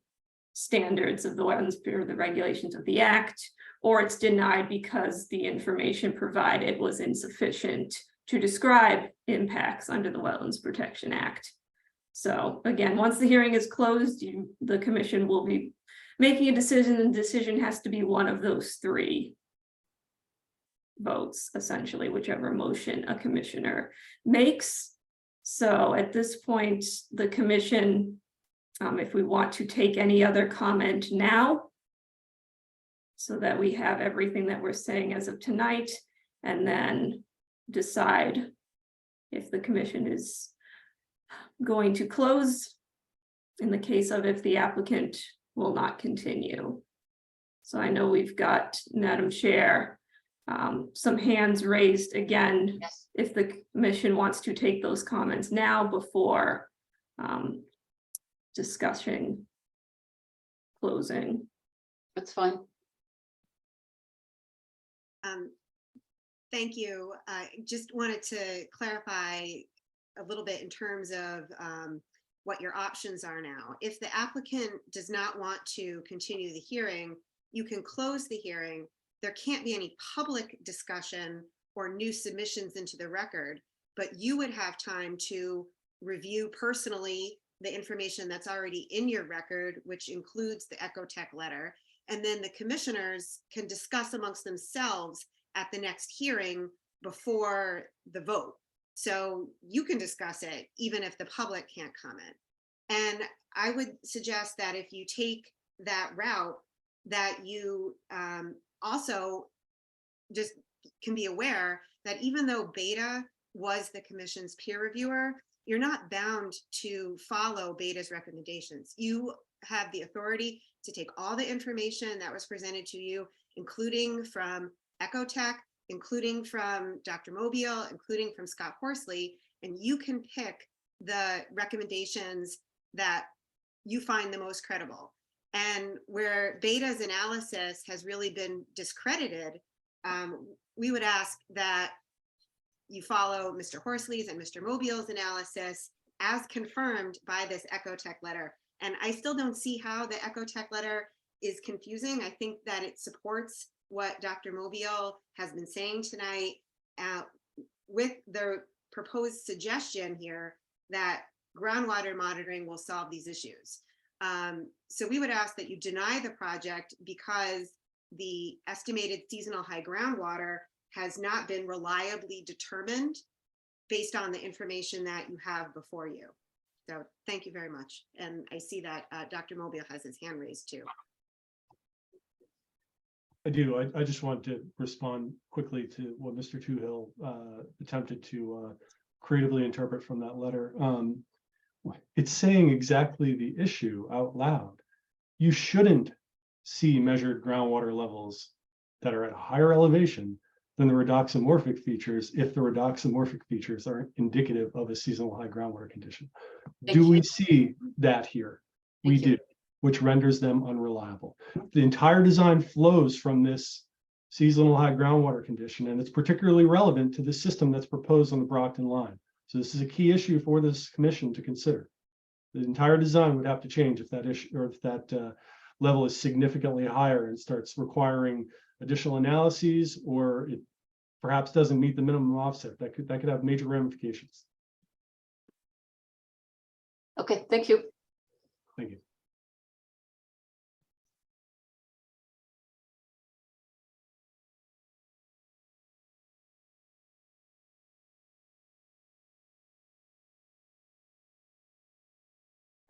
E: standards of the Wetlands Bureau, the regulations of the Act, or it's denied because the information provided was insufficient to describe impacts under the Wetlands Protection Act. So again, once the hearing is closed, the commission will be making a decision, and the decision has to be one of those three votes, essentially, whichever motion a commissioner makes. So at this point, the commission, if we want to take any other comment now, so that we have everything that we're saying as of tonight, and then decide if the commission is going to close in the case of if the applicant will not continue. So I know we've got, Madam Chair, some hands raised again.
B: Yes.
E: If the commission wants to take those comments now before discussing closing.
B: That's fine.
I: Thank you. I just wanted to clarify a little bit in terms of what your options are now. If the applicant does not want to continue the hearing, you can close the hearing. There can't be any public discussion or new submissions into the record, but you would have time to review personally the information that's already in your record, which includes the Ecotech letter. And then the commissioners can discuss amongst themselves at the next hearing before the vote. So you can discuss it even if the public can't comment. And I would suggest that if you take that route, that you also just can be aware that even though Beta was the commission's peer reviewer, you're not bound to follow Beta's recommendations. You have the authority to take all the information that was presented to you, including from Ecotech, including from Dr. Mobile, including from Scott Horsley, and you can pick the recommendations that you find the most credible. And where Beta's analysis has really been discredited, we would ask that you follow Mr. Horsley's and Mr. Mobile's analysis as confirmed by this Ecotech letter. And I still don't see how the Ecotech letter is confusing. I think that it supports what Dr. Mobile has been saying tonight with the proposed suggestion here that groundwater monitoring will solve these issues. So we would ask that you deny the project because the estimated seasonal high groundwater has not been reliably determined based on the information that you have before you. So thank you very much. And I see that Dr. Mobile has his hand raised too.
J: I do. I just want to respond quickly to what Mr. Toohill attempted to creatively interpret from that letter. It's saying exactly the issue out loud. You shouldn't see measured groundwater levels that are at a higher elevation than the redoxamorphic features if the redoxamorphic features are indicative of a seasonal high groundwater condition.
B: Thank
J: Do we
B: you.
J: see that here? We
B: Thank you.
J: do, which renders them unreliable. The entire design flows from this seasonal high groundwater condition, and it's particularly relevant to the system that's proposed on the Brockton line. So this is a key issue for this commission to consider. The entire design would have to change if that issue, or if that level is significantly higher and starts requiring additional analyses, or it perhaps doesn't meet the minimum offset. That could have major ramifications.
B: Okay, thank you.
J: Thank you.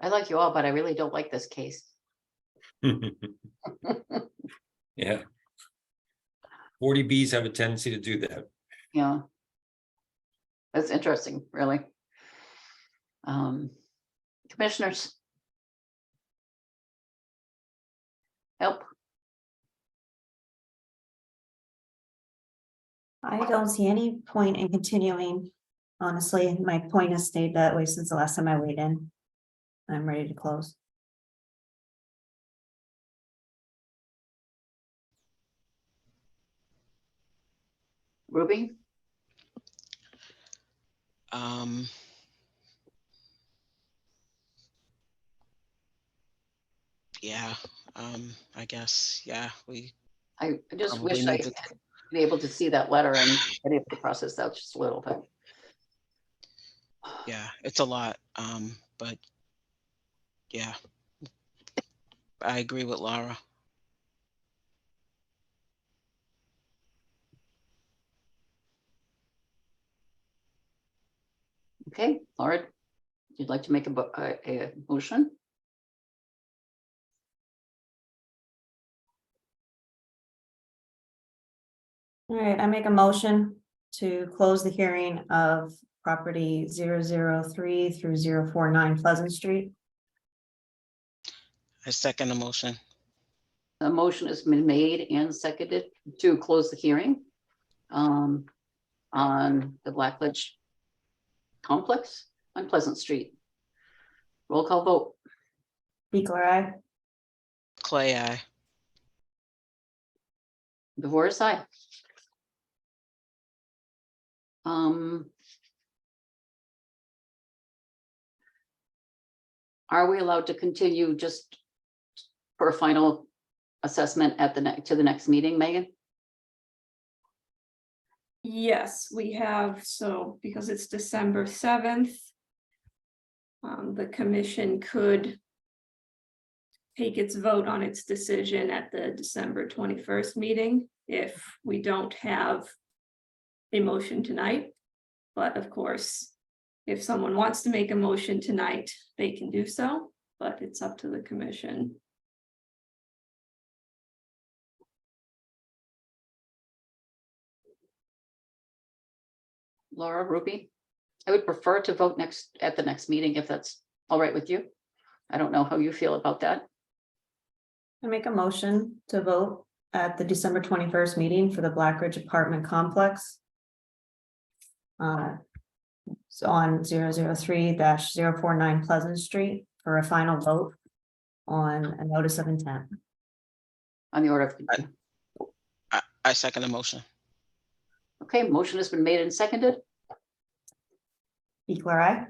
B: I like you all, but I really don't like this case.
G: Yeah. 40Bs have a tendency to do that.
B: Yeah. That's interesting, really. Commissioners. Help.
C: I don't see any point in continuing. Honestly, my point has stayed that way since the last time I weighed in. I'm ready to close.
B: Ruby,
D: Yeah, I guess, yeah,
B: I just
D: Probably
B: wish I
D: need to-
B: had been able to see that letter and been able to process that just a little bit.
D: yeah, it's a lot, but yeah. I agree with Laura.
B: Okay, Laura, you'd like to make a motion?
C: All right, I make a motion to close the hearing of property 003 through 049 Pleasant Street.
D: I second the motion.
B: A motion has been made and seconded to close the hearing on the Blackledge complex on Pleasant Street. Roll call vote.
C: Beekler, aye.
D: Clay, I.
B: DeVoris, aye. Are we allowed to continue just for a final assessment at the next meeting, Megan?
E: Yes, we have, so because it's December 7th. The commission could take its vote on its decision at the December 21st meeting if we don't have a motion tonight. But of course, if someone wants to make a motion tonight, they can do so, but it's up to the commission.
B: Laura, Ruby? I would prefer to vote at the next meeting if that's all right with you. I don't know how you feel about that.
C: I make a motion to vote at the December 21st meeting for the Blackridge apartment complex. So on 003-049 Pleasant Street for a final vote on a notice of intent.
B: On the order of.
D: I second the motion.
B: Okay, motion has been made and seconded.
C: Beekler, aye.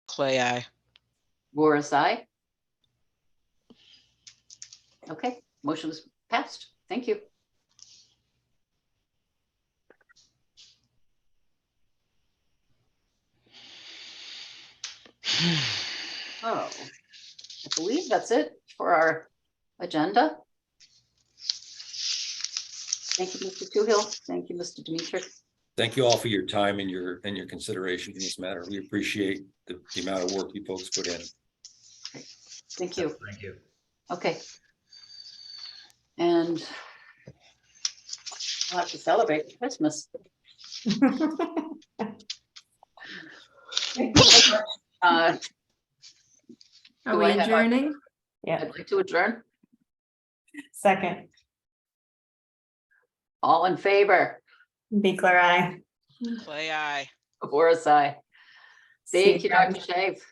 D: Clay, I.
B: Boris, aye. Okay, motion is passed. Thank you. Oh, I believe that's it for our agenda. Thank you, Mr. Toohill. Thank you, Mr. Dimitri.
G: Thank you all for your time and your consideration in this matter. We appreciate the amount of work you folks put in.
B: Thank you.
H: Thank you. Okay.
B: And we'll have to celebrate Christmas.
E: Are
B: Do
E: we
B: I have our-
E: adjourning?
C: Yeah.
B: I'd like to adjourn.
C: Second,
B: All in favor?
C: Biegler, aye.
D: Clay, I.
B: Before us, aye. Thank you,
C: Seaver, aye.
B: Dr. Shave.